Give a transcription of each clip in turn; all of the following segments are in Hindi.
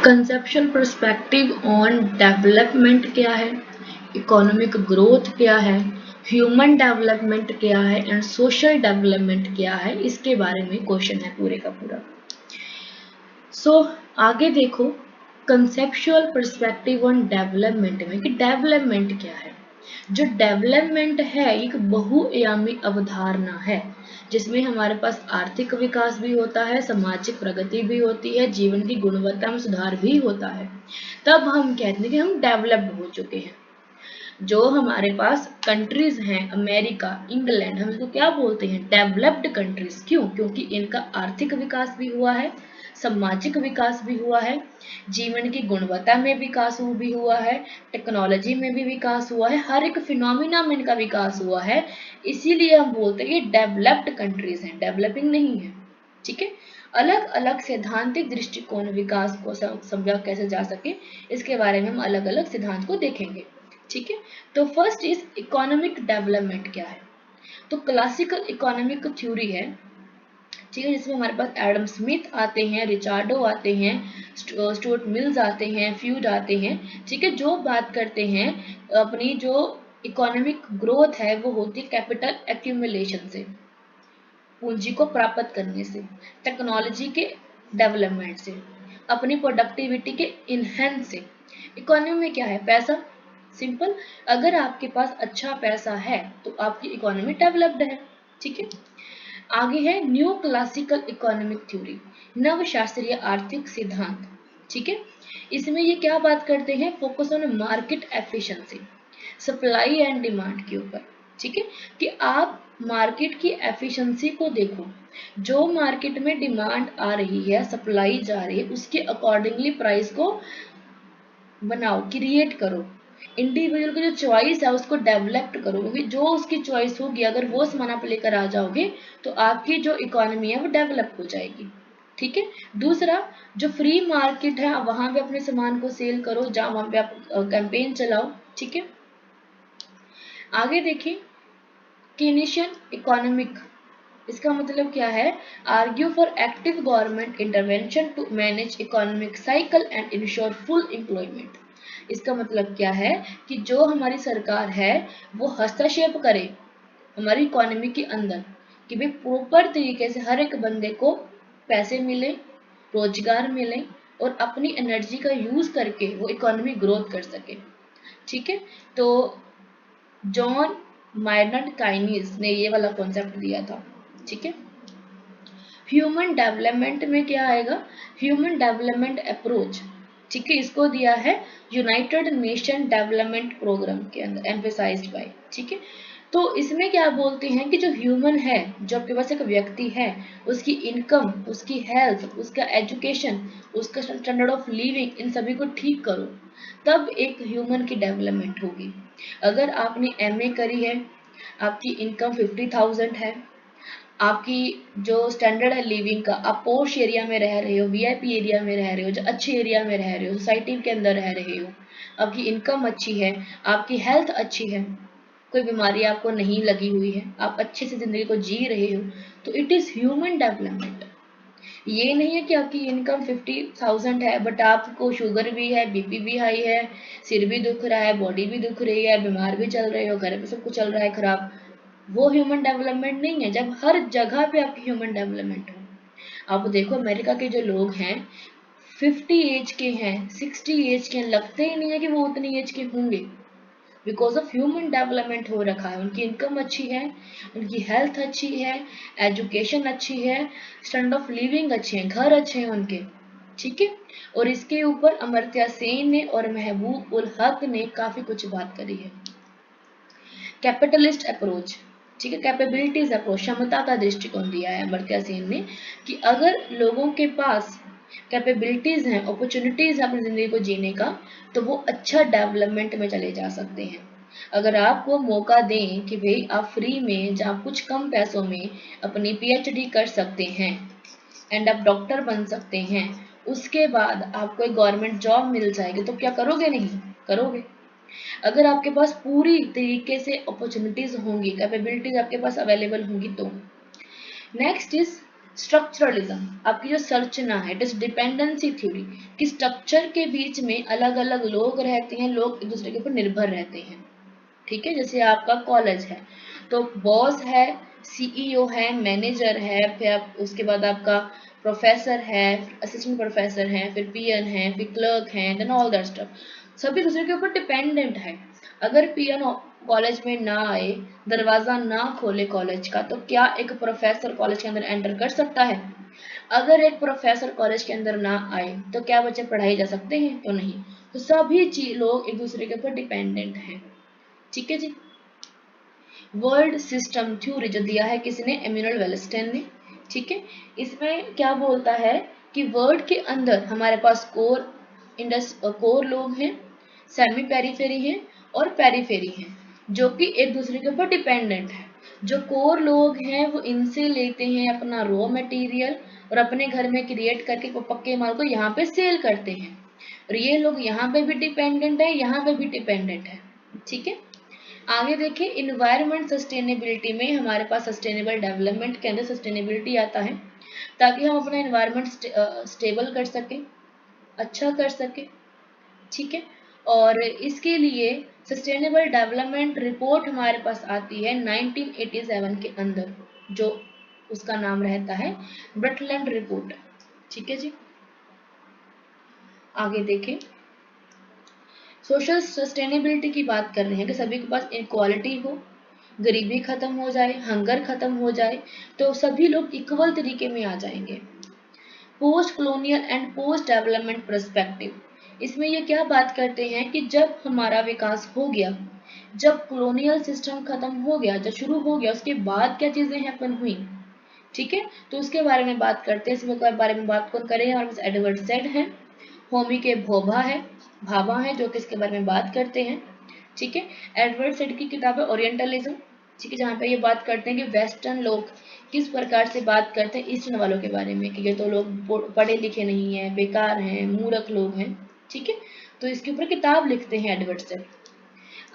कंसेप्चुअल पर्सपेक्टिव ऑन डेवलपमेंट क्या है, इकोनॉमिक ग्रोथ क्या है, ह्यूमन डेवलपमेंट क्या है एंड सोशल डेवलपमेंट क्या है, इसके बारे में क्वेश्चन है पूरे का पूरा। आगे देखो, कंसेप्चुअल पर्सपेक्टिव ऑन डेवलपमेंट में कि डेवलपमेंट क्या है। जो डेवलपमेंट है एक बहुआयामी अवधारणा है जिसमें हमारे पास आर्थिक विकास भी होता है, सामाजिक प्रगति भी होती है, जीवन की गुणवत्ता में सुधार भी होता है। तब हम कहते हैं कि हम डेवलप्ड हो चुके हैं। जो हमारे पास कंट्रीज हैं, अमेरिका, इंग्लैंड, हम इसको क्या बोलते हैं, डेवलप्ड कंट्रीज। क्यों? क्योंकि इनका आर्थिक विकास भी हुआ है, सामाजिक विकास भी हुआ है, जीवन की गुणवत्ता में विकास भी हुआ है, टेक्नोलॉजी में भी विकास हुआ है, हर एक फिनोमिना में इनका विकास हुआ है। इसीलिए हम बोलते हैं ये डेवलप्ड कंट्रीज हैं, डेवलपिंग नहीं है। ठीक है। अलग अलग सैद्धांतिक दृष्टिकोण विकास को समझा कैसे जा सके, इसके बारे में हम अलग अलग सिद्धांत को देखेंगे। ठीक है। तो फर्स्ट इज इकोनॉमिक डेवलपमेंट क्या है। तो क्लासिकल इकोनॉमिक थ्योरी है, ठीक है, जिसमें हमारे पास एडम स्मिथ आते हैं, रिचार्डो आते हैं, स्टुअर्ट मिल्स आते हैं, फ्यूज आते हैं। ठीक है। जो बात करते हैं अपनी जो इकोनॉमिक ग्रोथ है वो होती है कैपिटल एक्यूमुलेशन से, पूंजी को प्राप्त करने से, टेक्नोलॉजी के डेवलपमेंट से, अपनी प्रोडक्टिविटी के इनहेंस से। इकोनॉमी में क्या है, पैसा। सिंपल। अगर आपके पास अच्छा पैसा है तो आपकी इकोनॉमी डेवलप्ड है। ठीक है। आगे है न्यू क्लासिकल इकोनॉमिक थ्योरी, नव शास्त्रीय आर्थिक सिद्धांत। ठीक है। इसमें ये क्या बात करते हैं, focus on market efficiency, supply and demand के ऊपर। ठीक है। कि आप मार्केट की एफिशिएंसी को देखो, जो मार्केट में डिमांड आ रही है, सप्लाई जा रही है, उसके अकॉर्डिंगली प्राइस को बनाओ, क्रिएट करो। इंडिविजुअल की जो चॉइस है उसको डेवलप करो, क्योंकि जो उसकी चॉइस होगी अगर वो सामान आप लेकर आ जाओगे तो आपकी जो इकोनॉमी है वो डेवलप हो जाएगी। ठीक है। दूसरा, जो फ्री मार्केट है वहां पे अपने सामान को सेल करो, जहां वहां पे आप कैंपेन चलाओ। ठीक है। आगे देखिए, कीनेशियन इकोनॉमिक, इसका मतलब क्या है, argue for active government intervention to manage economic cycle and ensure full employment. इसका मतलब क्या है कि जो हमारी सरकार है वो हस्तक्षेप करे हमारी इकोनॉमी के अंदर, कि भाई प्रॉपर तरीके से हर एक बंदे को पैसे मिले, रोजगार मिले और अपनी एनर्जी का यूज करके वो इकोनॉमी ग्रोथ कर सके। ठीक है। तो जॉन मायर्नट काइनीज ने ये वाला कॉन्सेप्ट दिया था। ठीक है। ह्यूमन डेवलपमेंट में क्या आएगा, ह्यूमन डेवलपमेंट अप्रोच। ठीक है। इसको दिया है यूनाइटेड नेशन डेवलपमेंट प्रोग्राम के अंदर, एम्फेसाइज्ड बाय। ठीक है। तो इसमें क्या बोलते हैं कि जो ह्यूमन है, जो आपके पास एक व्यक्ति है, उसकी इनकम, उसकी हेल्थ, उसका एजुकेशन, उसका स्टैंडर्ड ऑफ लिविंग, इन सभी को ठीक करो, तब एक ह्यूमन की डेवलपमेंट होगी। अगर आपने एमए करी है, आपकी इनकम 50,000 है, आपकी जो स्टैंडर्ड है लिविंग का, आप पोश एरिया में रह रहे हो, वीआईपी एरिया में रह रहे हो, जो अच्छे एरिया में रह रहे हो, सोसाइटी के अंदर रह रहे हो, आपकी इनकम अच्छी है, आपकी हेल्थ अच्छी है, कोई बीमारी आपको नहीं लगी हुई है, आप अच्छे से जिंदगी को जी रहे हो, तो इट इज ह्यूमन डेवलपमेंट। ये नहीं है कि आपकी इनकम 50,000 है बट आपको शुगर भी है, बीपी भी हाई है, सिर भी दुख रहा है, बॉडी भी दुख रही है, बीमार भी चल रहे हो, घर पे सब कुछ चल रहा है खराब। वो ह्यूमन डेवलपमेंट नहीं है, जब हर जगह पे आपकी ह्यूमन डेवलपमेंट हो। आप देखो अमेरिका के जो लोग हैं 50 एज के हैं, 60 एज के हैं, लगते ही नहीं है कि वो उतनी एज के होंगे, बिकॉज ऑफ ह्यूमन डेवलपमेंट हो रखा है। उनकी इनकम अच्छी है, उनकी हेल्थ अच्छी है, एजुकेशन अच्छी है, स्टैंडर्ड ऑफ लिविंग अच्छे हैं, घर अच्छे हैं उनके। ठीक है। और इसके ऊपर अमर्त्य सेन ने और महबूब उल हक ने काफी कुछ बात करी है। कैपिटलिस्ट अप्रोच, ठीक है, कैपेबिलिटीज अप्रोच, क्षमता का दृष्टिकोण दिया है अमर्त्य सेन ने, कि अगर लोगों के पास कैपेबिलिटीज हैं, अपॉर्चुनिटीज है अपनी जिंदगी को जीने का, तो वो अच्छा डेवलपमेंट में चले जा सकते हैं। अगर आपको मौका दें कि भाई आप फ्री में या कुछ कम पैसों में अपनी पीएचडी कर सकते हैं एंड आप डॉक्टर बन सकते हैं, उसके बाद आपको एक गवर्नमेंट जॉब मिल जाएगी, तो क्या करोगे, नहीं करोगे। अगर आपके पास पूरी तरीके से अपॉर्चुनिटीज होंगी, कैपेबिलिटीज आपके पास अवेलेबल होंगी तो। नेक्स्ट इज स्ट्रक्चरलिज्म, आपकी जो संरचना है, इट इज डिपेंडेंसी थ्योरी, कि स्ट्रक्चर के बीच में अलग अलग लोग रहते हैं, लोग एक दूसरे के ऊपर निर्भर रहते हैं। ठीक है, जैसे आपका कॉलेज है तो बॉस है, सीईओ है, मैनेजर है, फिर आप उसके बाद आपका प्रोफेसर है, असिस्टेंट प्रोफेसर है, फिर पीएन है, फिर क्लर्क है, देन ऑल दैट स्टफ, सभी दूसरे के ऊपर डिपेंडेंट है। अगर पीएन कॉलेज में ना आए, दरवाजा ना खोले कॉलेज का, तो क्या एक प्रोफेसर कॉलेज के अंदर एंटर कर सकता है? अगर एक प्रोफेसर कॉलेज के अंदर ना आए तो क्या बच्चे पढ़ाए जा सकते हैं? तो नहीं। तो सभी लोग एक दूसरे के ऊपर डिपेंडेंट हैं। ठीक है जी। वर्ल्ड सिस्टम थ्योरी जो दिया है किसने? इमैनुअल वेलस्टन ने। ठीक है, इसमें क्या बोलता है कि वर्ल्ड के अंदर हमारे पास कोर लोग हैं, सेमी पेरीफेरी हैं और पेरीफेरी हैं, जो कि एक दूसरे के ऊपर डिपेंडेंट है। जो कोर लोग हैं वो इनसे लेते हैं अपना रॉ मटेरियल और अपने घर में क्रिएट करके वो पक्के माल को यहाँ पे सेल करते हैं, और ये लोग यहाँ पे भी डिपेंडेंट है, यहाँ पे भी डिपेंडेंट है। ठीक है, आगे देखिए इन्वायरमेंट सस्टेनेबिलिटी में हमारे पास सस्टेनेबल डेवलपमेंट के अंदर सस्टेनेबिलिटी आता है, ताकि हम अपना इन्वायरमेंट स्टेबल कर सकें, अच्छा कर सकें। ठीक है, और इसके लिए सस्टेनेबल डेवलपमेंट रिपोर्ट हमारे पास आती है 1987 के अंदर, जो उसका नाम रहता है ब्रटलैंड रिपोर्ट। ठीक है जी, आगे देखें सोशल सस्टेनेबिलिटी की बात कर रहे हैं कि सभी के पास इक्वालिटी हो, गरीबी खत्म हो जाए, हंगर खत्म हो जाए, तो सभी लोग इक्वल तरीके में आ जाएंगे। Post colonial and post development perspective, इसमें ये क्या बात करते हैं कि जब हमारा विकास हो गया, जब कॉलोनियल सिस्टम खत्म हो गया, जब शुरू हो गया, उसके बाद क्या चीजें हैपन हुई। ठीक है, तो उसके बारे में बात करते हैं। इसमें बारे में बात कौन करें? हमारे पास एडवर्ड सेड है, होमी के भोभा है, भाभा है, जो कि इसके बारे में बात करते हैं। ठीक है, एडवर्ड सेड की किताब है ओरिएंटलिज्म। ठीक है, जहाँ पे ये बात करते हैं कि वेस्टर्न लोग किस प्रकार से बात करते हैं ईस्टर्न वालों के बारे में, कि ये तो लोग पढ़े लिखे नहीं है, बेकार हैं, मूर्ख लोग हैं। ठीक है, तो इसके ऊपर किताब लिखते हैं एडवर्ड सेड।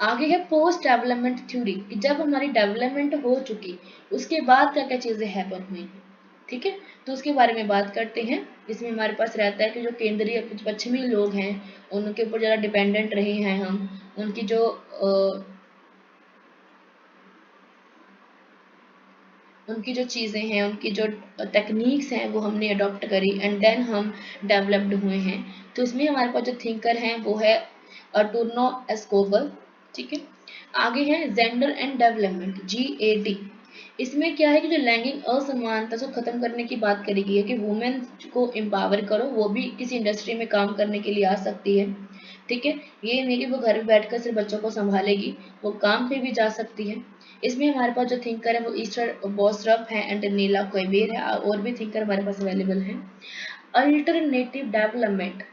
आगे है पोस्ट डेवलपमेंट थ्योरी, कि जब हमारी डेवलपमेंट हो चुकी उसके बाद क्या क्या चीजें हैपन हुई। ठीक है, तो उसके बारे में बात करते हैं। इसमें हमारे पास रहता है कि जो केंद्रीय पश्चिमी लोग हैं उनके ऊपर ज़्यादा डिपेंडेंट रहे हैं हम, उनकी जो चीज़ें हैं, उनकी जो टेक्निक्स हैं वो हमने अडॉप्ट करी एंड देन हम डेवलप्ड हुए हैं। तो इसमें हमारे पास जो थिंकर हैं वो है अर्टुर्नो एस्कोबर। ठीक है, आगे है जेंडर एंड डेवलपमेंट, GAD। इसमें क्या है कि जो लैंगिक असमानता को खत्म करने की बात करी गई है कि वुमेन को एम्पावर करो, वो भी किसी इंडस्ट्री में काम करने के लिए आ सकती है। ठीक है, ये नहीं कि वो घर में बैठकर सिर्फ बच्चों को संभालेगी, वो काम पे भी जा सकती है। इसमें हमारे पास जो थिंकर है वो ईस्टर बॉसरफ है एंड नीला कोयबेर है, और भी थिंकर हमारे पास अवेलेबल हैं। अल्टरनेटिव डेवलपमेंट,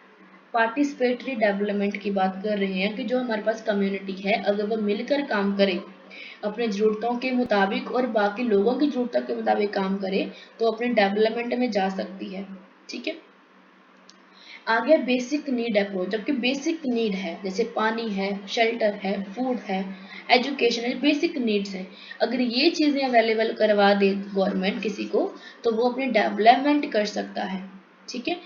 पार्टिसिपेटरी डेवलपमेंट की बात कर रहे हैं कि जो हमारे पास कम्युनिटी है अगर वो मिलकर काम करे अपने ज़रूरतों के मुताबिक और बाकी लोगों की ज़रूरतों के मुताबिक काम करे, तो अपने डेवलपमेंट में जा सकती है। ठीक है, आगे बेसिक नीड अप्रोच, जबकि बेसिक नीड है जैसे पानी है, शेल्टर है, फूड है, एजुकेशन है, बेसिक नीड्स है। अगर ये चीज़ें अवेलेबल करवा दे गवर्नमेंट किसी को, तो वो अपनी डेवलपमेंट कर सकता है। ठीक है,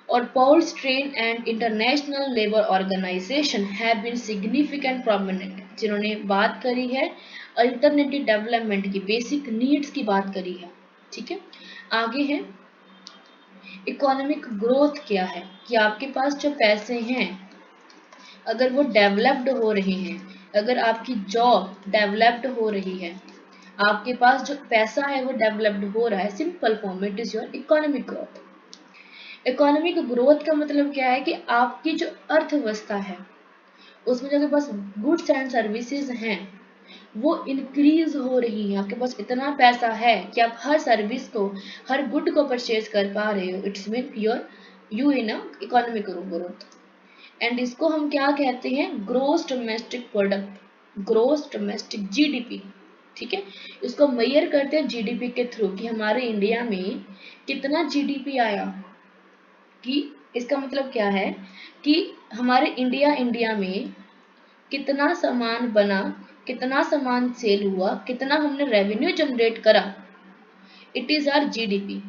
और Paul Streeten and International Labour Organization have been significant prominent, जिन्होंने बात करी है अल्टरनेटिव डेवलपमेंट की, बेसिक नीड्स की बात करी है। ठीक है, आगे है इकोनॉमिक ग्रोथ क्या है, कि आपके पास जो पैसे हैं अगर वो डेवलप्ड हो रहे हैं, अगर आपकी जॉब डेवलप्ड हो रही है, आपके पास जो पैसा है वो डेवलप्ड हो रहा है, simple form it is your economic growth. Economic growth का मतलब क्या है कि आपकी जो अर्थव्यवस्था है उसमें जो आपके पास गुड्स एंड सर्विसेज हैं वो इंक्रीज हो रही है, आपके पास इतना पैसा है कि आप हर सर्विस को, हर गुड को परचेज कर पा रहे हो, it's mean your you in a economic growth. And इसको हम क्या कहते हैं? Gross domestic product, gross domestic GDP। ठीक है, इसको मेजर करते हैं GDP के थ्रू कि हमारे इंडिया में कितना GDP आया, कि इसका मतलब क्या है कि हमारे इंडिया में कितना सामान बना, कितना सामान सेल हुआ, कितना हमने रेवेन्यू जनरेट करा, इट इज आर GDP।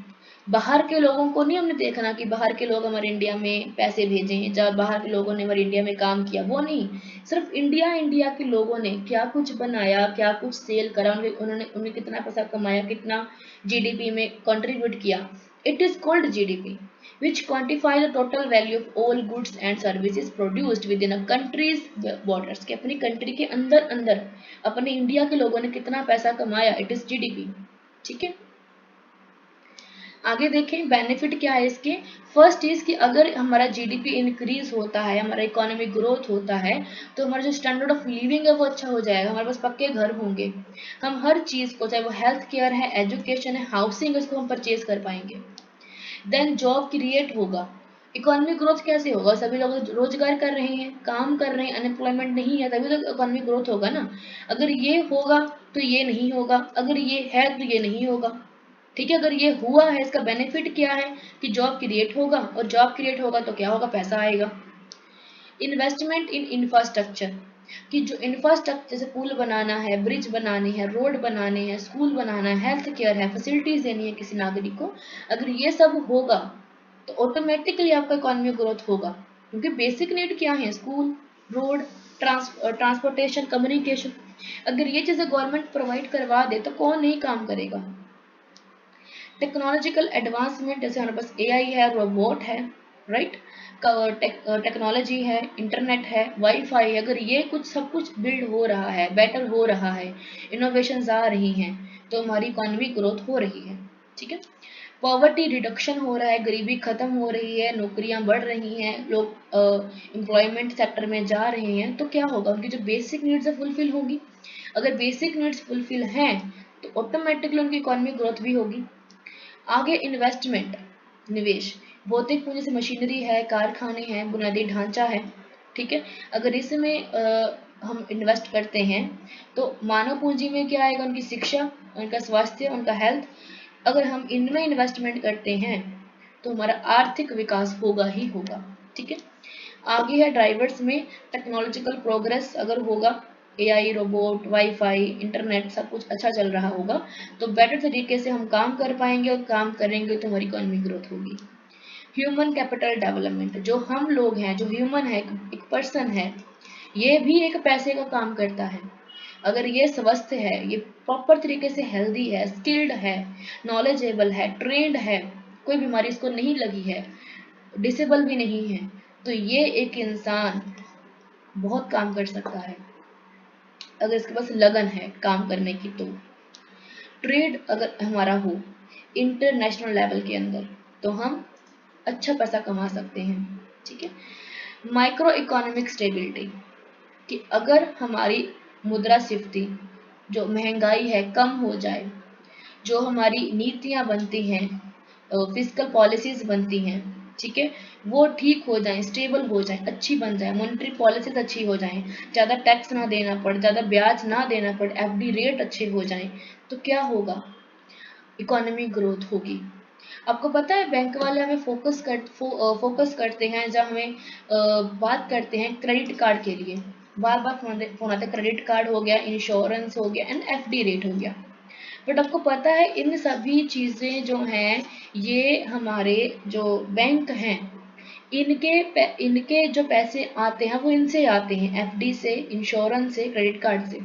बाहर के लोगों को नहीं हमने देखना कि बाहर के लोग हमारे इंडिया में पैसे भेजें, जब बाहर के लोगों ने हमारे इंडिया में काम किया, वो नहीं, सिर्फ इंडिया के लोगों ने क्या कुछ बनाया, क्या कुछ सेल करा, उन्होंने कितना पैसा कमाया, कितना जीडीपी में कंट्रीब्यूट किया। It is called GDP, which quantify the total value of all goods and services produced within a country's borders, कि अपनी कंट्री के अंदर अंदर अपने इंडिया के लोगों ने कितना पैसा कमाया, इट इज जीडीपी। ठीक है, आगे देखें बेनिफिट क्या है इसके। फर्स्ट इज कि अगर हमारा जीडीपी इंक्रीज होता है, हमारा इकोनॉमिक ग्रोथ होता है, तो हमारा जो स्टैंडर्ड ऑफ लिविंग है वो अच्छा हो जाएगा, हमारे पास पक्के घर होंगे, हम हर चीज़ को, चाहे वो हेल्थ केयर है, एजुकेशन है, हाउसिंग है, उसको हम परचेज कर पाएंगे। देन जॉब क्रिएट होगा। इकोनॉमिक ग्रोथ कैसे होगा, सभी लोग रोजगार कर रहे हैं, काम कर रहे हैं, अनएम्प्लॉयमेंट नहीं है, तभी तो इकोनॉमिक ग्रोथ होगा ना। अगर ये होगा तो ये नहीं होगा, अगर ये है तो ये नहीं होगा। ठीक है, अगर ये हुआ है, इसका बेनिफिट क्या है कि जॉब क्रिएट होगा, और जॉब क्रिएट होगा तो क्या होगा, पैसा आएगा। इन्वेस्टमेंट इन इंफ्रास्ट्रक्चर, कि जो इंफ्रास्ट्रक्चर, जैसे पुल बनाना है, ब्रिज बनाने हैं, रोड बनाने हैं, स्कूल बनाना है, हेल्थ केयर है, फैसिलिटीज देनी है किसी नागरिक को, अगर ये सब होगा तो ऑटोमेटिकली आपका इकोनॉमिक ग्रोथ होगा। क्योंकि बेसिक नीड क्या है, स्कूल, रोड, ट्रांसपोर्टेशन, कम्युनिकेशन, अगर ये चीज़ें गवर्नमेंट प्रोवाइड करवा दे तो कौन नहीं काम करेगा। टेक्नोलॉजिकल एडवांसमेंट, जैसे हमारे पास एआई है, रोबोट है, राइट, टेक्नोलॉजी है, इंटरनेट है, वाईफाई है, अगर ये कुछ सब कुछ बिल्ड हो रहा है, बेटर हो रहा है, इनोवेशंस आ रही हैं, तो हमारी इकोनॉमी ग्रोथ हो रही है। ठीक है, पॉवर्टी रिडक्शन हो रहा है, गरीबी खत्म हो रही है, नौकरियां बढ़ रही हैं, लोग एम्प्लॉयमेंट सेक्टर में जा रहे हैं, तो क्या होगा, उनकी जो बेसिक नीड्स है फुलफिल होगी। अगर बेसिक नीड्स फुलफिल हैं तो ऑटोमेटिकली उनकी इकोनॉमिक ग्रोथ भी होगी। आगे इन्वेस्टमेंट, निवेश, भौतिक पूंजी से मशीनरी है, कारखाने हैं, बुनियादी ढांचा है। ठीक है, अगर इसमें हम इन्वेस्ट करते हैं तो मानव पूंजी में क्या आएगा, उनकी शिक्षा, उनका स्वास्थ्य, उनका हेल्थ, अगर हम इनमें इन्वेस्टमेंट करते हैं तो हमारा आर्थिक विकास होगा ही होगा। ठीक है, आगे है ड्राइवर्स में, टेक्नोलॉजिकल प्रोग्रेस अगर होगा, एआई, रोबोट, वाईफाई, इंटरनेट सब कुछ अच्छा चल रहा होगा, तो बेटर तरीके से हम काम कर पाएंगे, और काम करेंगे तो हमारी इकोनॉमी ग्रोथ होगी। ह्यूमन कैपिटल डेवलपमेंट, जो हम लोग हैं, जो ह्यूमन है, एक पर्सन है, ये भी एक पैसे का काम करता है। अगर ये स्वस्थ है, ये प्रॉपर तरीके से हेल्दी है, स्किल्ड है, नॉलेजेबल है, ट्रेंड है, कोई बीमारी इसको नहीं लगी है, डिसेबल भी नहीं है, तो ये एक इंसान बहुत काम कर सकता है अगर इसके पास लगन है काम करने की। तो ट्रेड अगर हमारा हो इंटरनेशनल लेवल के अंदर तो हम अच्छा पैसा कमा सकते हैं। ठीक है, माइक्रो इकोनॉमिक स्टेबिलिटी, कि अगर हमारी मुद्रास्फीति, जो महंगाई है, कम हो जाए, जो हमारी नीतियां बनती हैं, फिजिकल पॉलिसीज बनती हैं, ठीक है, वो ठीक हो जाए, स्टेबल हो जाए, अच्छी बन जाए, मॉनेटरी पॉलिसीज अच्छी हो जाए, ज़्यादा टैक्स ना देना पड़े, ज़्यादा ब्याज ना देना पड़े, एफडी रेट अच्छे हो जाए, तो क्या होगा, इकोनॉमी ग्रोथ होगी। आपको पता है बैंक वाले हमें फोकस करते हैं, जब हमें बात करते हैं क्रेडिट कार्ड के लिए, बार बार फोन आते, क्रेडिट कार्ड हो गया, इंश्योरेंस हो गया, एंड एफडी रेट हो गया। बट आपको पता है इन सभी चीज़ें जो हैं, ये हमारे जो बैंक हैं, इनके जो पैसे आते हैं वो इनसे आते हैं, एफडी से, इंश्योरेंस से, क्रेडिट कार्ड से।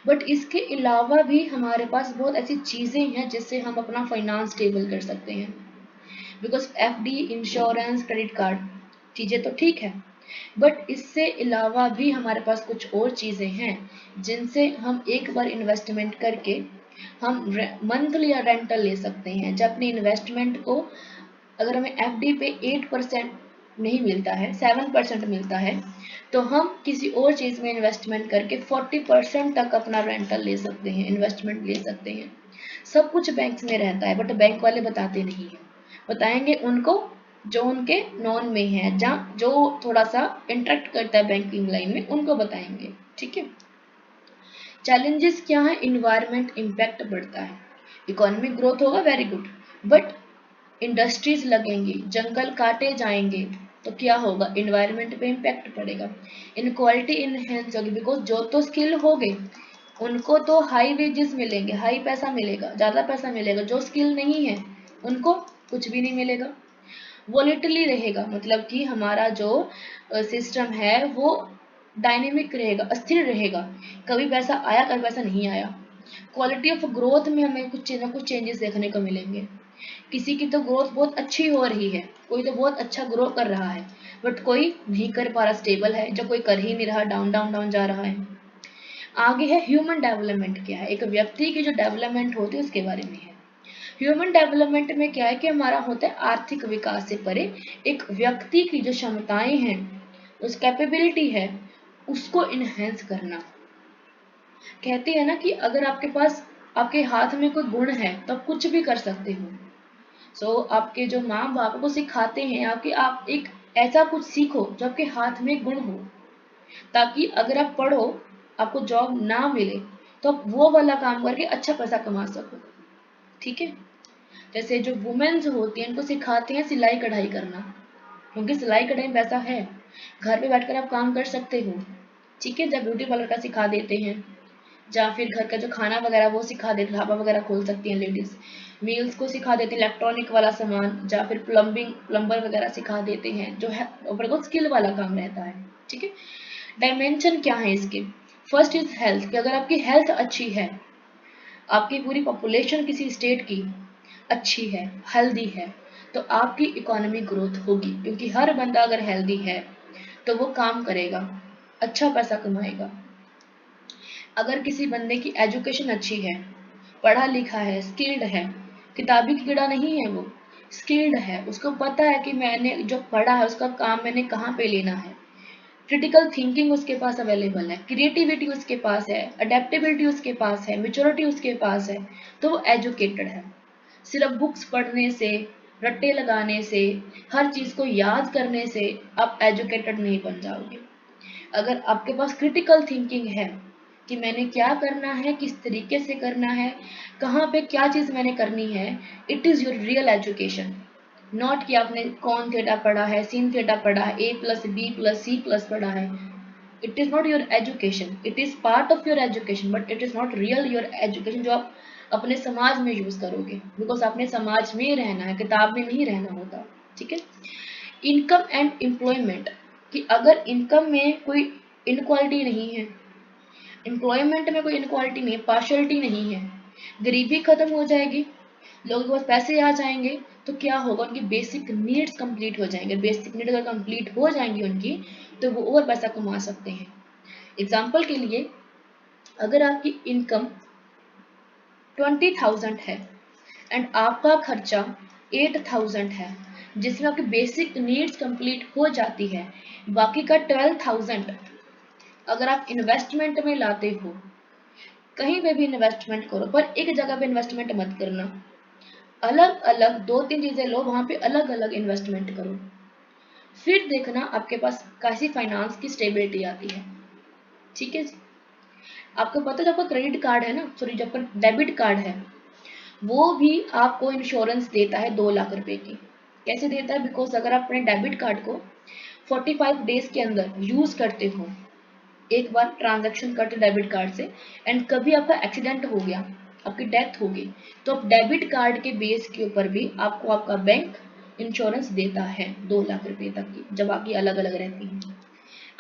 बट इसके अलावा भी हमारे पास बहुत ऐसी चीज़ें हैं जिससे हम अपना फाइनेंस स्टेबल कर सकते हैं। Because FD, insurance, credit card चीज़ें तो ठीक है, बट इससे अलावा भी हमारे पास कुछ और चीज़ें हैं जिनसे हम एक बार इन्वेस्टमेंट करके हम मंथली या रेंटल ले सकते हैं। जब अपनी इन्वेस्टमेंट को, अगर हमें एफडी पे 8% नहीं मिलता है, 7% मिलता है, तो हम किसी और चीज़ में इन्वेस्टमेंट करके 40% तक अपना रेंटल ले सकते हैं, इन्वेस्टमेंट ले सकते हैं। सब कुछ बैंक्स में रहता है, बट बैंक वाले बताते नहीं हैं, बताएंगे उनको जो उनके नॉन में है, जहाँ जो थोड़ा सा इंटरेक्ट करता है बैंकिंग लाइन में, उनको बताएंगे। ठीक है, चैलेंजेस क्या है, इन्वायरमेंट इम्पैक्ट बढ़ता है, इकोनॉमिक ग्रोथ होगा, वेरी गुड, बट इंडस्ट्रीज लगेंगी, जंगल काटे जाएंगे, तो क्या होगा, इन्वायरमेंट पे इम्पैक्ट पड़ेगा। इनक्वालिटी इनहेंस होगी, बिकॉज जो तो स्किल हो गए उनको तो हाई वेजेस मिलेंगे, हाई पैसा मिलेगा, ज़्यादा पैसा मिलेगा, जो स्किल नहीं है उनको कुछ भी नहीं मिलेगा। वोलेटिली रहेगा, मतलब कि हमारा जो सिस्टम है वो डायनेमिक रहेगा, अस्थिर रहेगा, कभी पैसा आया कभी पैसा नहीं आया। क्वालिटी ऑफ ग्रोथ में हमें कुछ ना कुछ चेंजेस देखने को मिलेंगे। किसी की तो ग्रोथ बहुत अच्छी हो रही है, कोई तो बहुत अच्छा ग्रो कर रहा है, बट कोई नहीं कर पा रहा, स्टेबल है, जो कोई कर ही नहीं रहा, डाउन डाउन डाउन जा रहा है। आगे है ह्यूमन डेवलपमेंट। क्या है? एक व्यक्ति की जो डेवलपमेंट होती है उसके बारे में है। ह्यूमन डेवलपमेंट में क्या है कि हमारा होता है आर्थिक विकास से परे एक व्यक्ति की जो क्षमताएं हैं, उस कैपेबिलिटी है, उसको इनहेंस करना। कहते हैं ना कि अगर आपके पास, आपके हाथ में कोई गुण है तो आप कुछ भी कर सकते हो। आपके जो माँ बाप को सिखाते हैं आपके, आप एक ऐसा कुछ सीखो जो आपके हाथ में गुण हो, ताकि अगर आप पढ़ो, आपको जॉब ना मिले, तो आप वो वाला काम करके अच्छा पैसा कमा सको। ठीक है? जैसे जो वुमेन्स होती हैं उनको सिखाते हैं सिलाई कढ़ाई करना, क्योंकि सिलाई कढ़ाई में पैसा है, घर पे बैठकर आप काम कर सकते हो। ठीक है? जब ब्यूटी पार्लर का सिखा देते हैं, या फिर घर का जो खाना वगैरह वो सिखा देते, ढाबा वगैरह खोल सकती हैं लेडीज, मील्स को सिखा देते हैं, इलेक्ट्रॉनिक वाला सामान, या फिर प्लम्बर वगैरह सिखा देते हैं, जो है ऊपर को स्किल वाला काम रहता है। ठीक है? डायमेंशन क्या है इसके? फर्स्ट इज हेल्थ, कि अगर आपकी हेल्थ अच्छी है, आपकी पूरी पॉपुलेशन किसी स्टेट की अच्छी है, हेल्दी है, तो आपकी इकोनॉमिक ग्रोथ होगी, क्योंकि हर बंदा अगर हेल्दी है तो वो काम करेगा, अच्छा पैसा कमाएगा। अगर किसी बंदे की एजुकेशन अच्छी है, पढ़ा लिखा है, स्किल्ड है, किताबी कीड़ा नहीं है वो, स्किल्ड है, उसको पता है कि मैंने जो पढ़ा है उसका काम मैंने कहाँ पे लेना है, क्रिटिकल थिंकिंग उसके पास अवेलेबल है, क्रिएटिविटी उसके पास है, अडेप्टेबिलिटी उसके पास है, मेच्योरिटी उसके पास है, तो वो एजुकेटेड है। सिर्फ बुक्स पढ़ने से, रट्टे लगाने से, हर चीज़ को याद करने से आप एजुकेटेड नहीं बन जाओगे। अगर आपके पास क्रिटिकल थिंकिंग है कि मैंने क्या करना है, किस तरीके से करना है, कहाँ पे क्या चीज़ मैंने करनी है, it is your real education. Not कि आपने कॉन थीटा पढ़ा है, सीन थीटा पढ़ा है, A plus B plus C plus पढ़ा है। It is not your education, it is part of your education, but it is not real your education जो आप अपने समाज में यूज़ करोगे, बिकॉज आपने समाज में रहना है, किताब में नहीं रहना होता। ठीक है? इनकम एंड एम्प्लॉयमेंट, कि अगर इनकम में कोई इनक्वालिटी नहीं है, एम्प्लॉयमेंट में कोई इनक्वालिटी नहीं है, पार्शलिटी नहीं है, गरीबी खत्म हो जाएगी, लोगों के पास पैसे आ जाएंगे, तो क्या होगा, उनकी बेसिक नीड्स कंप्लीट हो जाएंगे। बेसिक नीड अगर कंप्लीट हो जाएंगी उनकी, तो वो और पैसा कमा सकते हैं। एग्जाम्पल के लिए, अगर आपकी इनकम 20,000 है एंड आपका खर्चा 8,000 है, जिसमें आपकी बेसिक नीड्स कंप्लीट हो जाती है, बाकी का 12,000 अगर आप इन्वेस्टमेंट में लाते हो, कहीं पे भी इन्वेस्टमेंट करो, पर एक जगह पे इन्वेस्टमेंट मत करना, अलग अलग दो तीन चीजें लो, वहां पे अलग अलग इन्वेस्टमेंट करो, फिर देखना आपके पास कैसी फाइनेंस की स्टेबिलिटी आती है। ठीक है जी? आपको पता है जब आपका क्रेडिट कार्ड है ना, सॉरी जब आपका डेबिट कार्ड है, वो भी आपको इंश्योरेंस देता है 2 लाख रुपए की। कैसे देता है? बिकॉज अगर आप अपने डेबिट कार्ड को 45 डेज के अंदर यूज करते हो, एक बार ट्रांजैक्शन करते डेबिट कार्ड से, एंड कभी आपका एक्सीडेंट हो गया, आपकी डेथ हो गई, तो आप डेबिट कार्ड के बेस के ऊपर भी आपको आपका बैंक इंश्योरेंस देता है 2 लाख रुपए तक की, जब आपकी अलग अलग रहती है।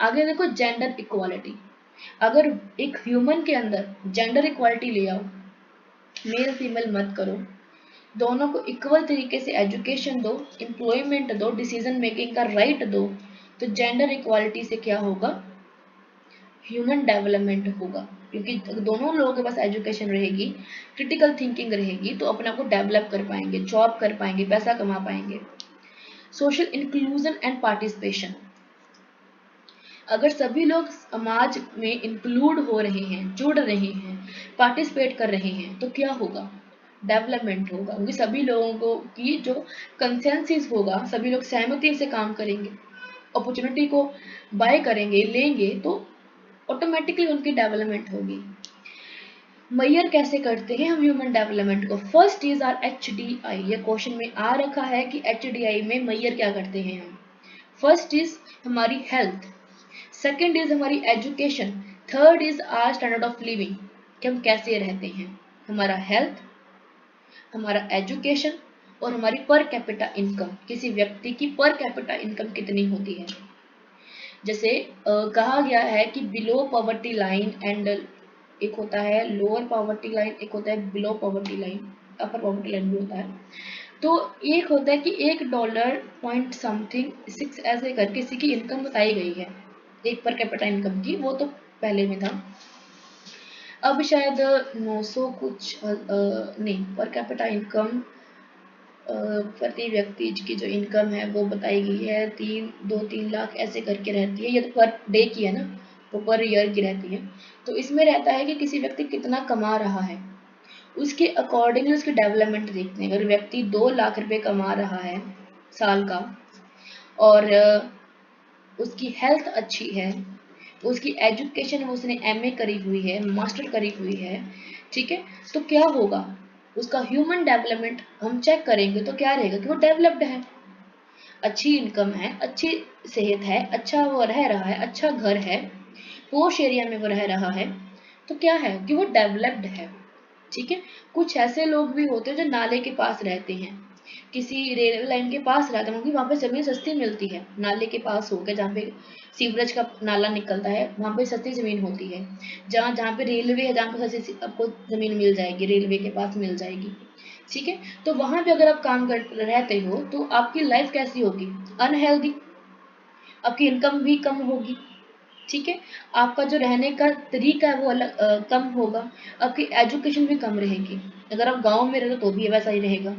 आगे देखो जेंडर इक्वालिटी, अगर एक ह्यूमन के अंदर जेंडर इक्वालिटी ले आओ, मेल फीमेल मत करो, दोनों को इक्वल तरीके से एजुकेशन दो, एम्प्लॉयमेंट दो, डिसीजन मेकिंग का राइट दो, तो जेंडर इक्वालिटी से क्या होगा, ह्यूमन डेवलपमेंट होगा। क्योंकि दोनों लोगों के पास एजुकेशन रहेगी, क्रिटिकल थिंकिंग रहेगी, तो अपने आप को डेवलप कर पाएंगे, जॉब कर पाएंगे, पैसा कमा पाएंगे। सोशल इंक्लूजन एंड पार्टिसिपेशन, अगर सभी लोग समाज में इंक्लूड हो रहे हैं, जुड़ रहे हैं, पार्टिसिपेट कर रहे हैं, तो क्या होगा, डेवलपमेंट होगा, क्योंकि सभी लोगों को की जो कंसेंसस होगा, सभी लोग सहमति से काम करेंगे, अपॉर्चुनिटी को बाय करेंगे, लेंगे, तो ऑटोमेटिकली उनकी डेवलपमेंट होगी। मैयर कैसे करते हैं हम ह्यूमन डेवलपमेंट को? फर्स्ट इज आर HDI, ये क्वेश्चन में आ रखा है कि HDI में मैयर क्या करते हैं हम। फर्स्ट इज हमारी हेल्थ, सेकंड इज हमारी education, third is our standard of living, कि हम कैसे रहते हैं। हमारा हेल्थ, हमारा एजुकेशन, और हमारी पर कैपिटा इनकम, किसी व्यक्ति की पर कैपिटा इनकम कितनी होती है। जैसे कहा गया है कि बिलो पॉवर्टी लाइन एंड एक होता है लोअर पॉवर्टी लाइन, एक होता है बिलो पॉवर्टी लाइन, अपर पॉवर्टी लाइन भी होता है। तो एक होता है कि $1 पॉइंट समथिंग 6 ऐसे कर किसी की इनकम बताई गई है, एक पर कैपिटा इनकम की, वो तो पहले में था। अब शायद 900 कुछ नहीं, पर कैपिटा इनकम प्रति व्यक्ति की जो इनकम है वो बताई गई है 2-3 लाख ऐसे करके रहती है। ये तो पर डे की है ना, तो पर ईयर की रहती है। तो इसमें रहता है कि किसी व्यक्ति कितना कमा रहा है, उसके अकॉर्डिंगली उसकी डेवलपमेंट देखते हैं। अगर व्यक्ति 2 लाख रुपए कमा रहा है साल का और उसकी हेल्थ अच्छी है, उसकी एजुकेशन उसने एमए करी हुई है, मास्टर करी हुई है, ठीक है, तो क्या होगा, उसका ह्यूमन डेवलपमेंट हम चेक करेंगे तो क्या रहेगा कि वो डेवलप्ड है, अच्छी इनकम है, अच्छी सेहत है, अच्छा वो रह रहा है, अच्छा घर है, पोश एरिया में वो रह रहा है, तो क्या है कि वो डेवलप्ड है। ठीक है, कुछ ऐसे लोग भी होते हैं जो नाले के पास रहते हैं, किसी रेलवे लाइन के पास रहते हैं, क्योंकि वहाँ पे ज़मीन सस्ती मिलती है, नाले के पास होकर जहाँ पे सीवरेज का नाला निकलता है वहाँ पे सस्ती ज़मीन होती है, जहाँ जहाँ पे रेलवे है जहाँ पे सस्ती आपको ज़मीन मिल जाएगी, रेलवे के पास मिल जाएगी। ठीक है, तो वहाँ पे अगर आप काम कर रहते हो तो आपकी लाइफ कैसी होगी, अनहेल्दी, आपकी इनकम भी कम होगी। ठीक है, आपका जो रहने का तरीका है वो अलग कम होगा, आपकी एजुकेशन भी कम रहेगी, अगर आप गांव में रहते तो भी वैसा ही रहेगा।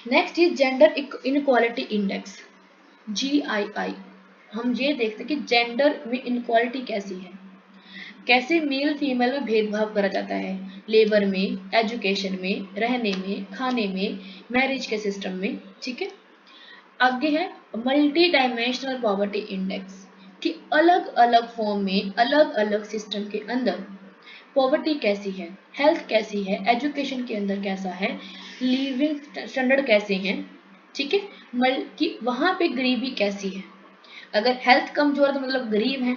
Next is gender inequality index, GII। हम ये देखते हैं कि जेंडर में इनक्वालिटी कैसी है, कैसे मेल फीमेल में भेदभाव करा जाता है, लेबर में, एजुकेशन में, रहने में, खाने में, मैरिज के सिस्टम में। ठीक है, आगे है मल्टी डायमेंशनल पॉवर्टी इंडेक्स, कि अलग अलग फॉर्म में अलग अलग सिस्टम के अंदर पॉवर्टी कैसी है, हेल्थ कैसी है, एजुकेशन के अंदर कैसा है, लिविंग स्टैंडर्ड कैसे हैं। ठीक है, कि वहाँ पे गरीबी कैसी है, अगर हेल्थ कमजोर है तो मतलब गरीब है,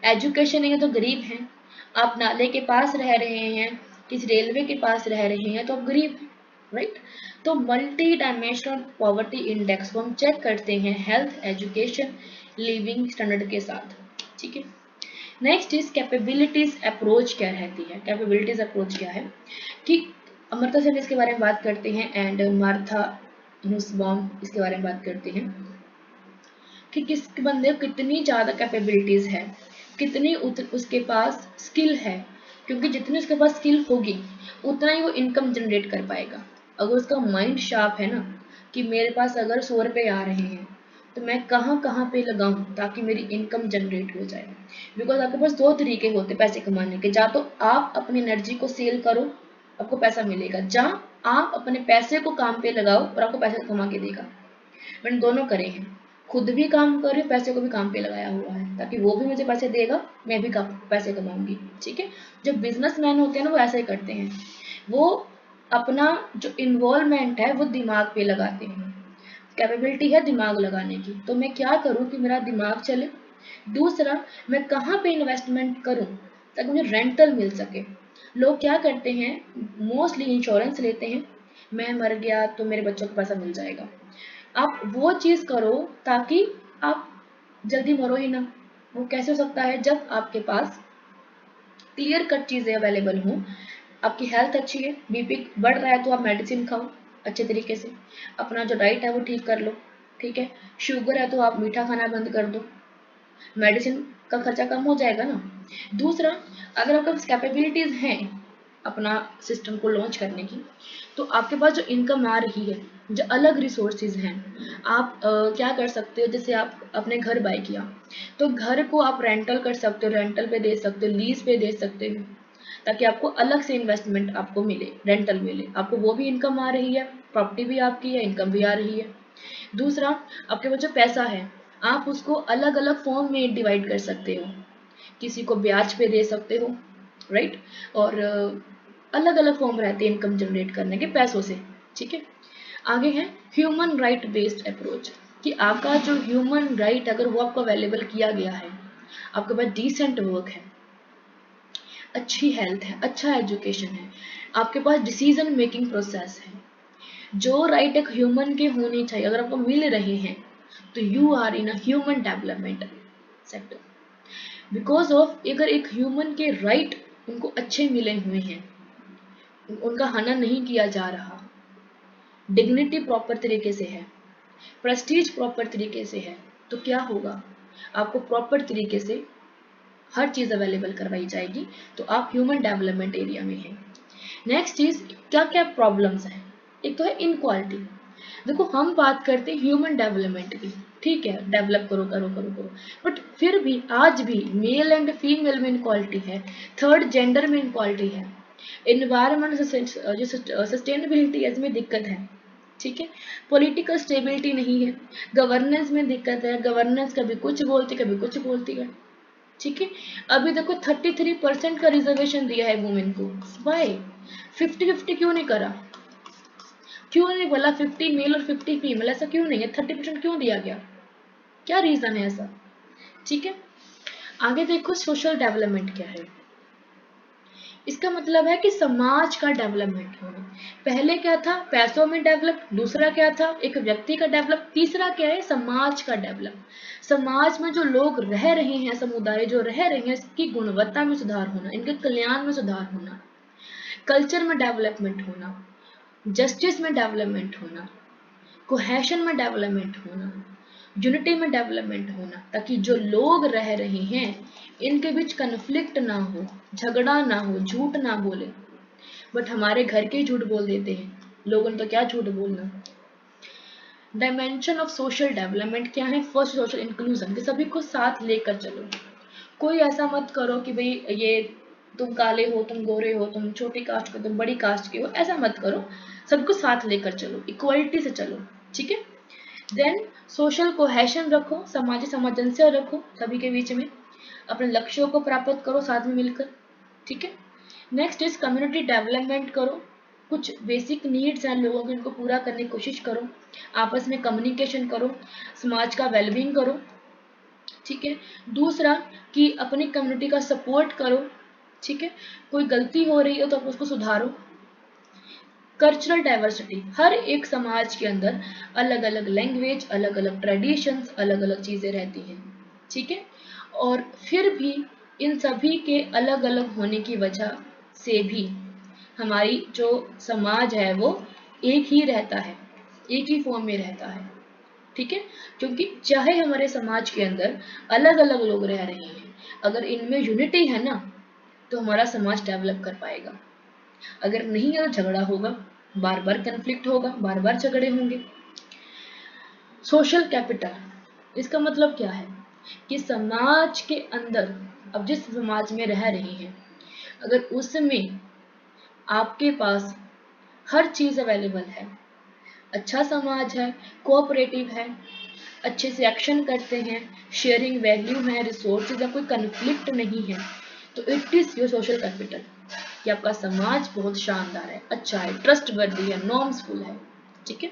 एजुकेशन नहीं है तो गरीब हैं, आप नाले के पास रह रहे हैं, किसी रेलवे के पास रह रहे हैं तो आप गरीब हैं, राइट। तो मल्टी डायमेंशनल पॉवर्टी इंडेक्स को हम चेक करते हैं हेल्थ, एजुकेशन, लिविंग स्टैंडर्ड के साथ। ठीक है, नेक्स्ट इज कैपेबिलिटीज अप्रोच क्या रहती है, कैपेबिलिटीज अप्रोच क्या है कि अमर्त्य सेन इसके बारे में बात करते हैं एंड मार्था नुसबाउम इसके बारे में बात करते हैं कि किस बंदे को कितनी ज़्यादा कैपेबिलिटीज़ है, कितनी उसके पास स्किल है, क्योंकि जितनी उसके पास स्किल होगी उतना ही वो इनकम जनरेट कर पाएगा। अगर उसका माइंड शार्प है ना कि मेरे पास अगर 100 रुपये आ रहे हैं तो मैं कहाँ कहाँ पे लगाऊं ताकि मेरी इनकम जनरेट हो जाए। बिकॉज आपके पास दो तरीके होते हैं पैसे कमाने के, या तो आप अपनी एनर्जी को सेल करो आपको पैसा मिलेगा, जहाँ आप अपने पैसे को काम पे लगाओ और आपको पैसा कमा के देगा। मैंने दोनों करे हैं, खुद भी काम कर रही हूँ, पैसे को भी काम पे लगाया हुआ है ताकि वो भी मुझे पैसे देगा, मैं भी पैसे कमाऊंगी। ठीक है, जो बिजनेसमैन होते हैं ना वो ऐसा ही करते हैं, वो अपना जो इन्वॉल्वमेंट है वो दिमाग पे लगाते हैं, कैपेबिलिटी है दिमाग लगाने की, तो मैं क्या करूँ कि मेरा दिमाग चले। दूसरा, मैं कहाँ पे इन्वेस्टमेंट करूँ ताकि मुझे रेंटल मिल सके। लोग क्या करते हैं, मोस्टली इंश्योरेंस लेते हैं, मैं मर गया तो मेरे बच्चों को पैसा मिल जाएगा। आप वो चीज़ करो ताकि आप जल्दी मरो ही ना। वो कैसे हो सकता है, जब आपके पास क्लियर कट चीज़ें अवेलेबल हों, आपकी हेल्थ अच्छी है, बीपी बढ़ रहा है तो आप मेडिसिन खाओ अच्छे तरीके से, अपना जो डाइट है वो ठीक कर लो। ठीक है, शुगर है तो आप मीठा खाना बंद कर दो, मेडिसिन का खर्चा कम हो जाएगा ना। दूसरा, अगर आपके पास कैपेबिलिटीज़ हैं अपना सिस्टम को लॉन्च करने की, तो आपके पास जो इनकम आ रही है, जो अलग रिसोर्सेज हैं, आप क्या कर सकते हो, जैसे आप अपने घर बाय किया तो घर को आप रेंटल कर सकते हो, रेंटल पे दे सकते हो, लीज पे दे सकते हो, ताकि आपको अलग से इन्वेस्टमेंट आपको मिले, रेंटल मिले, आपको वो भी इनकम आ रही है, प्रॉपर्टी भी आपकी है, इनकम भी आ रही है। दूसरा, आपके पास जो पैसा है आप उसको अलग अलग फॉर्म में डिवाइड कर सकते हो, किसी को ब्याज पे दे सकते हो, राइट। और अलग अलग फॉर्म रहते हैं इनकम जनरेट करने के पैसों से। ठीक है, आगे है ह्यूमन राइट बेस्ड अप्रोच, कि आपका जो ह्यूमन राइट अगर वो आपको अवेलेबल किया गया है, आपके पास डिसेंट वर्क है, अच्छी हेल्थ है, अच्छा एजुकेशन है, आपके पास डिसीजन मेकिंग प्रोसेस है, जो राइट एक ह्यूमन के होने चाहिए अगर आपको मिल रहे हैं तो you are in a human development sector. Because of अगर एक ह्यूमन के राइट उनको अच्छे मिले हुए हैं, उनका हनन नहीं किया जा रहा, डिग्निटी प्रॉपर तरीके से है, प्रेस्टीज प्रॉपर तरीके से है, तो क्या होगा, आपको प्रॉपर तरीके से हर चीज़ अवेलेबल करवाई जाएगी, तो आप ह्यूमन डेवलपमेंट एरिया में हैं। नेक्स्ट चीज़, क्या क्या प्रॉब्लम्स हैं। एक तो है इनक्वालिटी। देखो हम बात करते हैं ह्यूमन डेवलपमेंट की, ठीक है, डेवलप करो करो करो करो, बट फिर भी आज भी मेल एंड फीमेल में इनक्वालिटी है, थर्ड जेंडर में इनक्वालिटी है, इन्वायरमेंट जो सस्टेनेबिलिटी है इसमें दिक्कत है, ठीक है, पॉलिटिकल स्टेबिलिटी नहीं है, गवर्नेंस में दिक्कत है, गवर्नेंस कभी कुछ बोलती कभी कुछ बोलती है, ठीक है। अभी देखो 33% का रिजर्वेशन दिया है वुमेन को, वाई 50-50 क्यों नहीं करा, क्यों नहीं बोला 50 मेल और 50 फीमेल, ऐसा क्यों नहीं है, 30% क्यों दिया गया, क्या रीजन है ऐसा, ठीक है। आगे देखो सोशल डेवलपमेंट क्या है, इसका मतलब है कि समाज का डेवलपमेंट होना। पहले क्या था, पैसों में डेवलप, दूसरा क्या था एक व्यक्ति का डेवलप, तीसरा क्या है समाज का डेवलप। समाज में जो लोग रह रहे हैं, समुदाय जो रह रहे हैं, इसकी गुणवत्ता में सुधार होना, इनके कल्याण में सुधार होना, कल्चर में डेवलपमेंट होना, जस्टिस में डेवलपमेंट होना, कोहेशन में डेवलपमेंट होना, यूनिटी में डेवलपमेंट होना, ताकि जो लोग रह रहे हैं इनके बीच कन्फ्लिक्ट ना हो, झगड़ा ना हो, झूठ ना बोले। बट हमारे घर के ही झूठ बोल देते हैं, लोगों ने तो क्या झूठ बोलना। डायमेंशन ऑफ सोशल डेवलपमेंट क्या है, फर्स्ट सोशल इंक्लूजन, कि सभी को साथ लेकर चलो। कोई ऐसा मत करो कि भाई ये तुम काले हो, तुम गोरे हो, तुम छोटी कास्ट के, तुम बड़ी कास्ट के हो, ऐसा मत करो, सबको साथ लेकर चलो, इक्वालिटी से चलो, ठीक है। देन सोशल कोहेशन रखो, सामाजिक सामंजस्य रखो सभी के बीच में, अपने लक्ष्यों को प्राप्त करो साथ में मिलकर, ठीक है। नेक्स्ट इज कम्युनिटी डेवलपमेंट करो, कुछ बेसिक नीड्स हैं लोगों की, उनको पूरा करने की कोशिश करो, आपस में कम्युनिकेशन करो, समाज का वेलबींग करो, ठीक है। दूसरा कि अपनी कम्युनिटी का सपोर्ट करो, ठीक है, कोई गलती हो रही हो तो आप उसको सुधारो। कल्चरल डाइवर्सिटी, हर एक समाज के अंदर अलग अलग लैंग्वेज, अलग अलग ट्रेडिशंस, अलग अलग चीज़ें रहती हैं, ठीक है। और फिर भी इन सभी के अलग अलग होने की वजह से भी हमारी जो समाज है वो एक ही रहता है, एक ही फॉर्म में रहता है, ठीक है। क्योंकि चाहे हमारे समाज के अंदर अलग अलग लोग रह रहे हैं, अगर इनमें यूनिटी है ना तो हमारा समाज डेवलप कर पाएगा, अगर नहीं है तो झगड़ा होगा, बार बार कन्फ्लिक्ट होगा, बार बार झगड़े होंगे। सोशल कैपिटल, इसका मतलब क्या है कि समाज के अंदर, अब जिस समाज में रह रहे हैं, अगर उसमें आपके पास हर चीज़ अवेलेबल है, अच्छा समाज है, कोऑपरेटिव है, अच्छे से एक्शन करते हैं, शेयरिंग वैल्यू है, रिसोर्सेज है, कोई कन्फ्लिक्ट नहीं है, तो it is your social capital, कि आपका समाज बहुत शानदार है, अच्छा है, ट्रस्टवर्दी है, नॉर्म्सफुल है, ठीक है।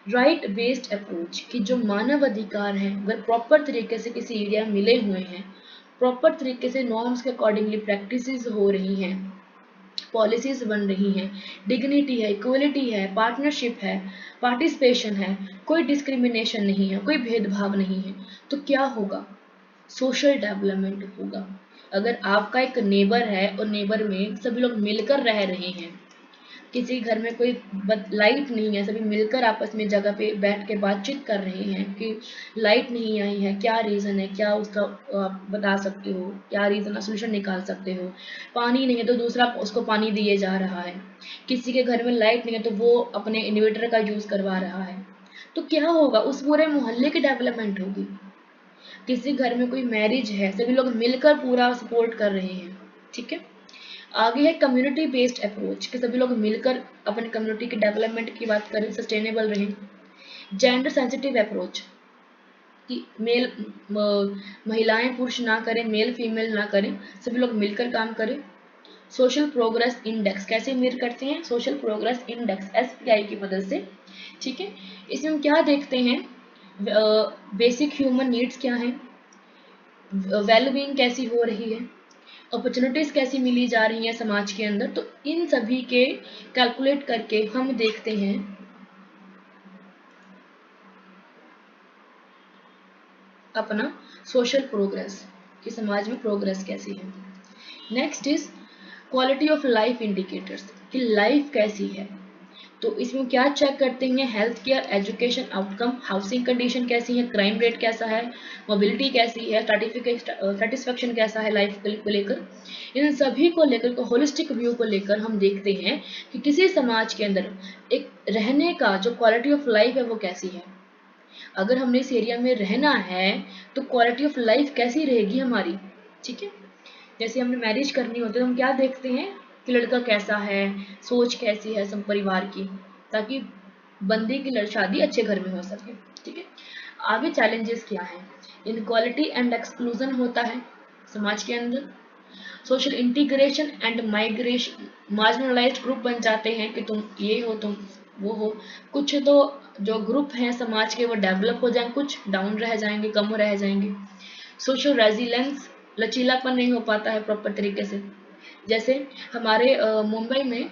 राइट बेस्ड अप्रोच, कि जो मानव अधिकार हैं अगर प्रॉपर तरीके से किसी एरिया में मिले हुए हैं, प्रॉपर तरीके से नॉर्म्स के अकॉर्डिंगली प्रैक्टिसेस हो रही हैं, पॉलिसीज बन रही हैं, डिग्निटी है, इक्वलिटी है, पार्टनरशिप है, पार्टिसिपेशन है, कोई डिस्क्रिमिनेशन नहीं है, कोई भेदभाव नहीं है, तो क्या होगा, सोशल डेवलपमेंट होगा। अगर आपका एक नेबर है और नेबर में सभी लोग मिलकर रह रहे हैं, किसी घर में कोई लाइट नहीं है, सभी मिलकर आपस में जगह पे बैठ के बातचीत कर रहे हैं कि लाइट नहीं आई है, क्या रीज़न है, क्या उसका आप बता सकते हो, क्या रीज़न है, सोल्यूशन निकाल सकते हो। पानी नहीं है तो दूसरा उसको पानी दिए जा रहा है, किसी के घर में लाइट नहीं है तो वो अपने इन्वर्टर का यूज़ करवा रहा है, तो क्या होगा, उस पूरे मोहल्ले की डेवलपमेंट होगी। किसी घर में कोई मैरिज है, सभी लोग मिलकर पूरा सपोर्ट कर रहे हैं, ठीक है। आगे है कम्युनिटी बेस्ड अप्रोच, कि सभी लोग मिलकर अपनी कम्युनिटी की डेवलपमेंट की बात करें, सस्टेनेबल रहें। जेंडर सेंसिटिव अप्रोच, कि महिलाएं पुरुष ना करें, मेल फीमेल ना करें, सभी लोग मिलकर काम करें। सोशल प्रोग्रेस इंडेक्स कैसे मेजर करते हैं, सोशल प्रोग्रेस इंडेक्स SPI की मदद से, ठीक है। इसमें हम क्या देखते हैं, बेसिक ह्यूमन नीड्स क्या हैं, वेलबींग कैसी हो रही है, अपॉर्चुनिटीज कैसी मिली जा रही हैं समाज के अंदर, तो इन सभी के कैलकुलेट करके हम देखते हैं अपना सोशल प्रोग्रेस, कि समाज में प्रोग्रेस कैसी है। Next is quality of life indicators, कि लाइफ कैसी है। तो इसमें क्या चेक करते हैं, health care, education outcome, housing condition कैसी है, क्राइम रेट कैसा है, मोबिलिटी कैसी है, सेटिस्फेक्शन कैसा है लाइफ को लेकर। इन सभी को लेकर को होलिस्टिक व्यू को लेकर हम देखते हैं कि किसी समाज के अंदर एक रहने का जो क्वालिटी ऑफ लाइफ है वो कैसी है। अगर हमने इस एरिया में रहना है तो क्वालिटी ऑफ लाइफ कैसी रहेगी हमारी, ठीक है। जैसे हमने मैरिज करनी होती है तो हम क्या देखते हैं कि लड़का कैसा है, सोच कैसी है सब परिवार की, ताकि बंदे की शादी अच्छे घर में हो सके, ठीक है। आगे चैलेंजेस क्या है, इनक्वालिटी एंड एक्सक्लूजन होता है समाज के अंदर, social integration and migration, marginalised group बन जाते हैं कि तुम ये हो तुम वो हो। कुछ तो जो ग्रुप हैं समाज के वो डेवलप हो जाएंगे, कुछ डाउन रह जाएंगे, कम रह जाएंगे। सोशल रेजिलेंस, लचीलापन नहीं हो पाता है प्रॉपर तरीके से। जैसे हमारे मुंबई में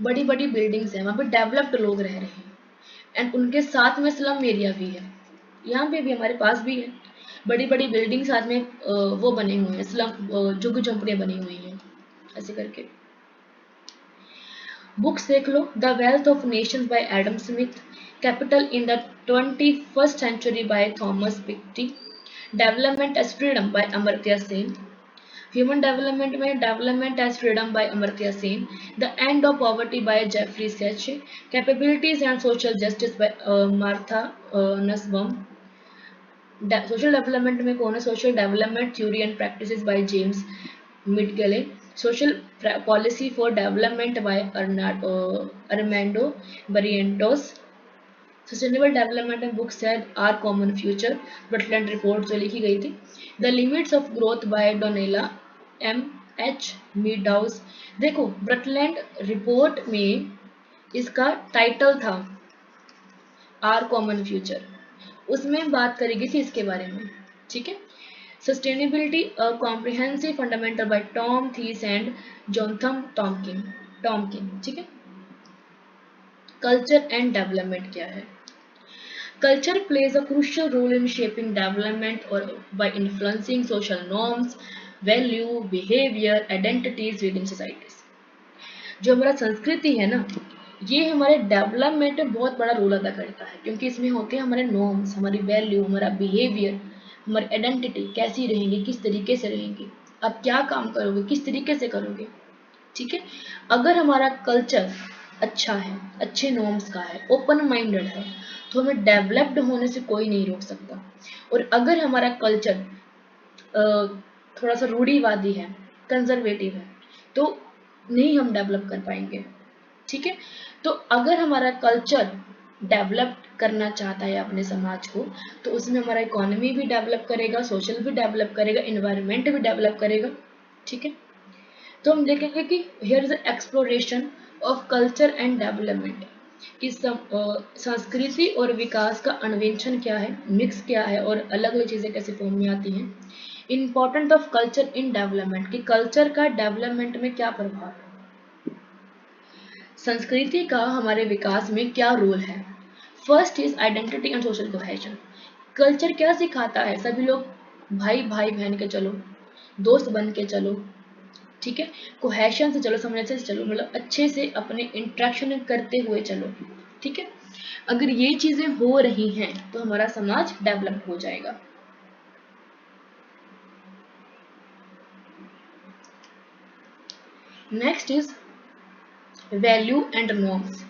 बड़ी बड़ी बिल्डिंग्स हैं, वहाँ पे डेवलप्ड लोग रह रहे हैं एंड उनके साथ में स्लम एरिया भी है, यहाँ पे भी हमारे पास भी है बड़ी बड़ी बिल्डिंग, साथ में वो बने हुए हैं स्लम, झुग्गी झोंपड़ियाँ बनी हुई हैं ऐसे करके। बुक्स देख लो, the wealth of nations by Adam Smith, capital in the 21st century by Thomas Piketty, development as freedom by Amartya Sen, human development में development as freedom by Amartya Sen, the end of poverty by Jeffrey Sachs, capabilities and social justice by Martha Nussbaum. Social development में कौन है, social development theory and practices by James Midgley, social policy for development by Armando Barrientos, sustainable development and books है our common future, Brundtland report जो लिखी गई थी, the limits of growth by Donella M H Meadows. देखो ब्रटलैंड रिपोर्ट में इसका टाइटल था आर कॉमन फ्यूचर, उसमें बात करेगी थी इसके बारे में, ठीक है। Sustainability a comprehensive fundamental by Tom Theis and Jonathan Tomkin, ठीक है। कल्चर एंड डेवलपमेंट क्या है, culture plays a crucial role in shaping development or by influencing social norms, value, behavior, identities within societies। जो हमारा संस्कृति है ना, ये हमारे डेवलपमेंट में बहुत बड़ा रोल अदा करता है, क्योंकि इसमें होते हैं हमारे नॉर्म्स, हमारी वैल्यू, हमारा बिहेवियर, हमारी आइडेंटिटी कैसी रहेंगी, किस तरीके से रहेंगी, आप क्या काम करोगे, किस तरीके से करोगे, ठीक है। अगर हमारा कल्चर अच्छा है, अच्छे नॉर्म्स का है, ओपन माइंडेड है, तो हमें डेवलप्ड होने से कोई नहीं रोक सकता। और अगर हमारा कल्चर थोड़ा सा रूढ़िवादी है, कंजर्वेटिव है, तो नहीं हम डेवलप कर पाएंगे, ठीक है। तो अगर हमारा कल्चर डेवलप करना चाहता है अपने समाज को, तो उसमें हमारा इकोनॉमी भी डेवलप करेगा, सोशल भी डेवलप करेगा, इन्वायरमेंट भी डेवलप करेगा, ठीक है। तो हम देखेंगे कि here is exploration of culture and development, कि संस्कृति और विकास का अन्वेषण क्या है, मिक्स क्या है और अलग अलग चीज़ें कैसे फॉर्म में आती हैं। Important of culture in development, कि कल्चर का डेवलपमेंट में क्या प्रभाव है, संस्कृति का हमारे विकास में क्या रोल है। First is identity and social cohesion, culture क्या सिखाता है, सभी लोग भाई भाई बहन के चलो, दोस्त बन के चलो, ठीक है, कोहेशन से चलो, समझने से चलो, मतलब अच्छे से अपने इंट्रैक्शन करते हुए चलो, ठीक है। अगर ये चीजें हो रही हैं तो हमारा समाज डेवलप हो जाएगा। Next is value and norms,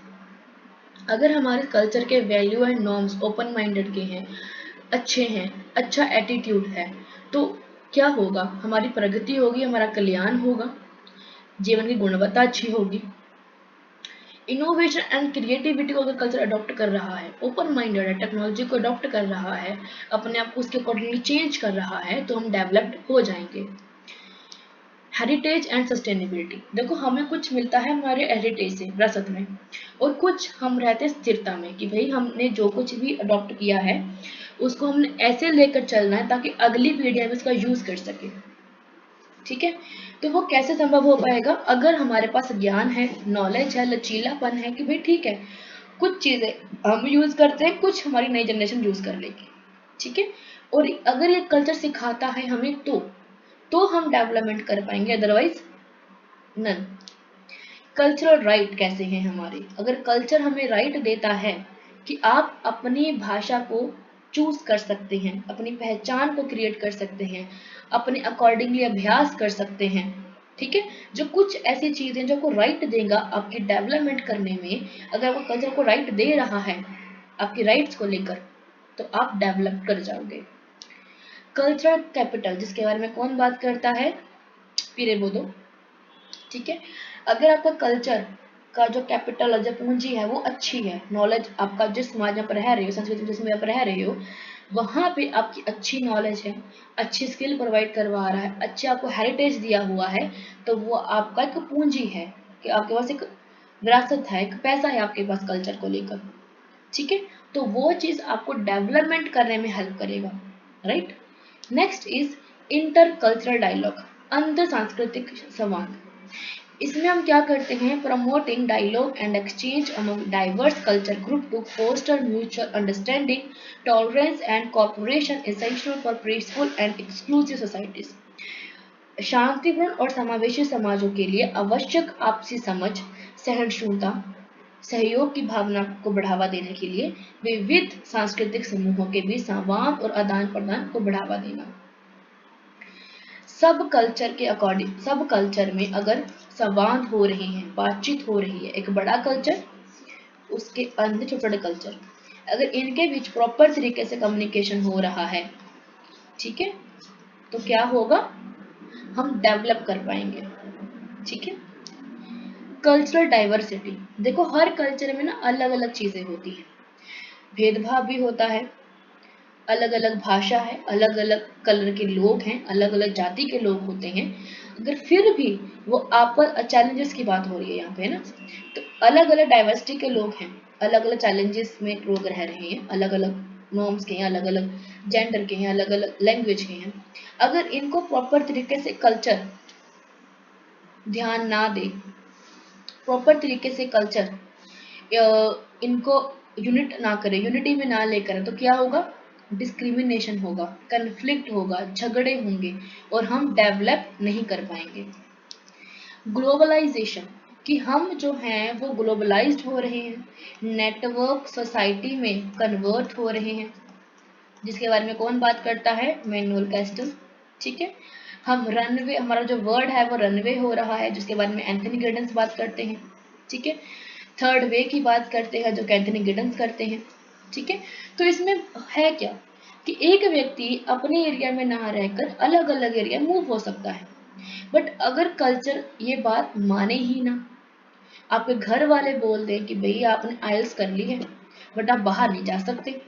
अगर हमारे कल्चर के value and norms open minded के हैं, अच्छे हैं, अच्छा एटीट्यूड है, तो क्या होगा, हमारी प्रगति होगी, हमारा कल्याण होगा, जीवन की गुणवत्ता अच्छी होगी। इनोवेशन एंड क्रिएटिविटी को अगर कल्चर अडॉप्ट कर रहा है, ओपन माइंडेड है, टेक्नोलॉजी को अडॉप्ट कर रहा है, अपने आप को उसके अकॉर्डिंगली चेंज कर रहा है, तो हम डेवलप्ड हो जाएंगे। हेरिटेज एंड सस्टेनेबिलिटी, देखो हमें कुछ मिलता है हमारे हेरिटेज से, विरासत में, और कुछ हम रहते हैं स्थिरता में, कि भाई हमने जो कुछ भी अडॉप्ट किया है उसको हमने ऐसे लेकर चलना है ताकि अगली पीढ़ियां भी उसका यूज कर सके। ठीक है। तो वो कैसे संभव हो पाएगा? अगर हमारे पास ज्ञान है, नॉलेज है, लचीलापन है कि भाई ठीक है, कुछ चीजें हम यूज करते हैं, कुछ हमारी नई जनरेशन यूज कर लेगी, ठीक है। और अगर ये कल्चर सिखाता है हमें तो हम डेवलपमेंट कर पाएंगे, अदरवाइज नन। कल्चरल राइट कैसे हैं हमारे? अगर कल्चर हमें राइट देता है कि आप अपनी भाषा को चूज कर सकते हैं, अपनी पहचान को क्रिएट कर सकते हैं, अपने अकॉर्डिंगली अभ्यास कर सकते हैं, ठीक है। जो कुछ ऐसी चीजें जो आपको राइट देगा आपकी डेवलपमेंट करने में, अगर आपको कल्चर को राइट दे रहा है आपकी राइट्स को लेकर, तो आप डेवलप कर जाओगे। कल्चरल कैपिटल, जिसके बारे में कौन बात करता है? पीरेबोदो, ठीक है। अगर आपका कल्चर का जो कैपिटल जो पूंजी है वो अच्छी है, नॉलेज आपका जिस समाज में आप रह रहे हो, संस्कृति जिसमें आप रह रहे हो, वहां पे आपकी अच्छी नॉलेज है, अच्छी स्किल प्रोवाइड करवा रहा है, अच्छे आपको हेरिटेज दिया हुआ है, तो वो आपका एक पूंजी है कि आपके पास एक विरासत है, एक पैसा है आपके पास कल्चर को लेकर, ठीक है। तो वो चीज आपको डेवलपमेंट करने में हेल्प करेगा, right. Next is intercultural dialogue, अंतर सांस्कृतिक संवाद। इसमें हम क्या करते हैं? Promoting dialogue and exchange among diverse culture group to foster mutual understanding, tolerance and cooperation essential for peaceful and exclusive societies. शांतिपूर्ण और समावेशी समाजों के लिए आवश्यक आपसी समझ, सहिष्णुता, सहयोग की भावना को बढ़ावा देने के लिए विविध सांस्कृतिक समूहों के बीच संवाद और आदान प्रदान को बढ़ावा देना। सब कल्चर के अकॉर्डिंग, सब कल्चर में अगर संवाद हो रहे हैं, बातचीत हो रही है, एक बड़ा कल्चर उसके अंदर छोटे छोटे कल्चर, अगर इनके बीच प्रॉपर तरीके से कम्युनिकेशन हो रहा है, ठीक है, तो क्या होगा? हम डेवलप कर पाएंगे, ठीक है। कल्चरल डाइवर्सिटी, देखो हर कल्चर में ना अलग अलग चीजें होती हैं, भेदभाव भी होता है, अलग अलग भाषा है, अलग अलग कलर के लोग हैं, अलग अलग जाति के लोग होते हैं, अगर फिर भी वो आपस चैलेंजेस की बात हो रही है यहाँ पे, है ना, तो अलग अलग डाइवर्सिटी के लोग हैं, अलग अलग चैलेंजेस में लोग रह रहे हैं, अलग अलग नॉर्म्स के हैं, अलग अलग जेंडर के हैं, अलग अलग लैंग्वेज के हैं। अगर इनको प्रॉपर तरीके से कल्चर ध्यान ना दे, प्रॉपर तरीके से कल्चर इनको यूनिट ना करे, यूनिटी में ना लेकर, तो क्या होगा? डिस्क्रिमिनेशन होगा, कन्फ्लिक्ट होगा, झगड़े होंगे और हम डेवलप नहीं कर पाएंगे। ग्लोबलाइजेशन, कि हम जो हैं वो ग्लोबलाइज्ड हो रहे हैं, नेटवर्क सोसाइटी में कन्वर्ट हो रहे हैं, जिसके बारे में कौन बात करता है? मैनुअल कैस्टल, ठीक है। हम रनवे, हमारा जो वर्ड है वो रनवे हो रहा है, जिसके बारे में एंथनी गिडन्स बात करते हैं, ठीक है। थर्ड वे की बात करते हैं जो एंथनी गिडन्स करते हैं, ठीक है। तो इसमें है क्या कि एक व्यक्ति अपने एरिया में ना रहकर अलग अलग एरिया मूव हो सकता है, बट अगर कल्चर ये बात माने ही ना, आपके घर वाले बोल दें कि भैया आपने आइल्स कर ली है बट आप बाहर नहीं जा सकते।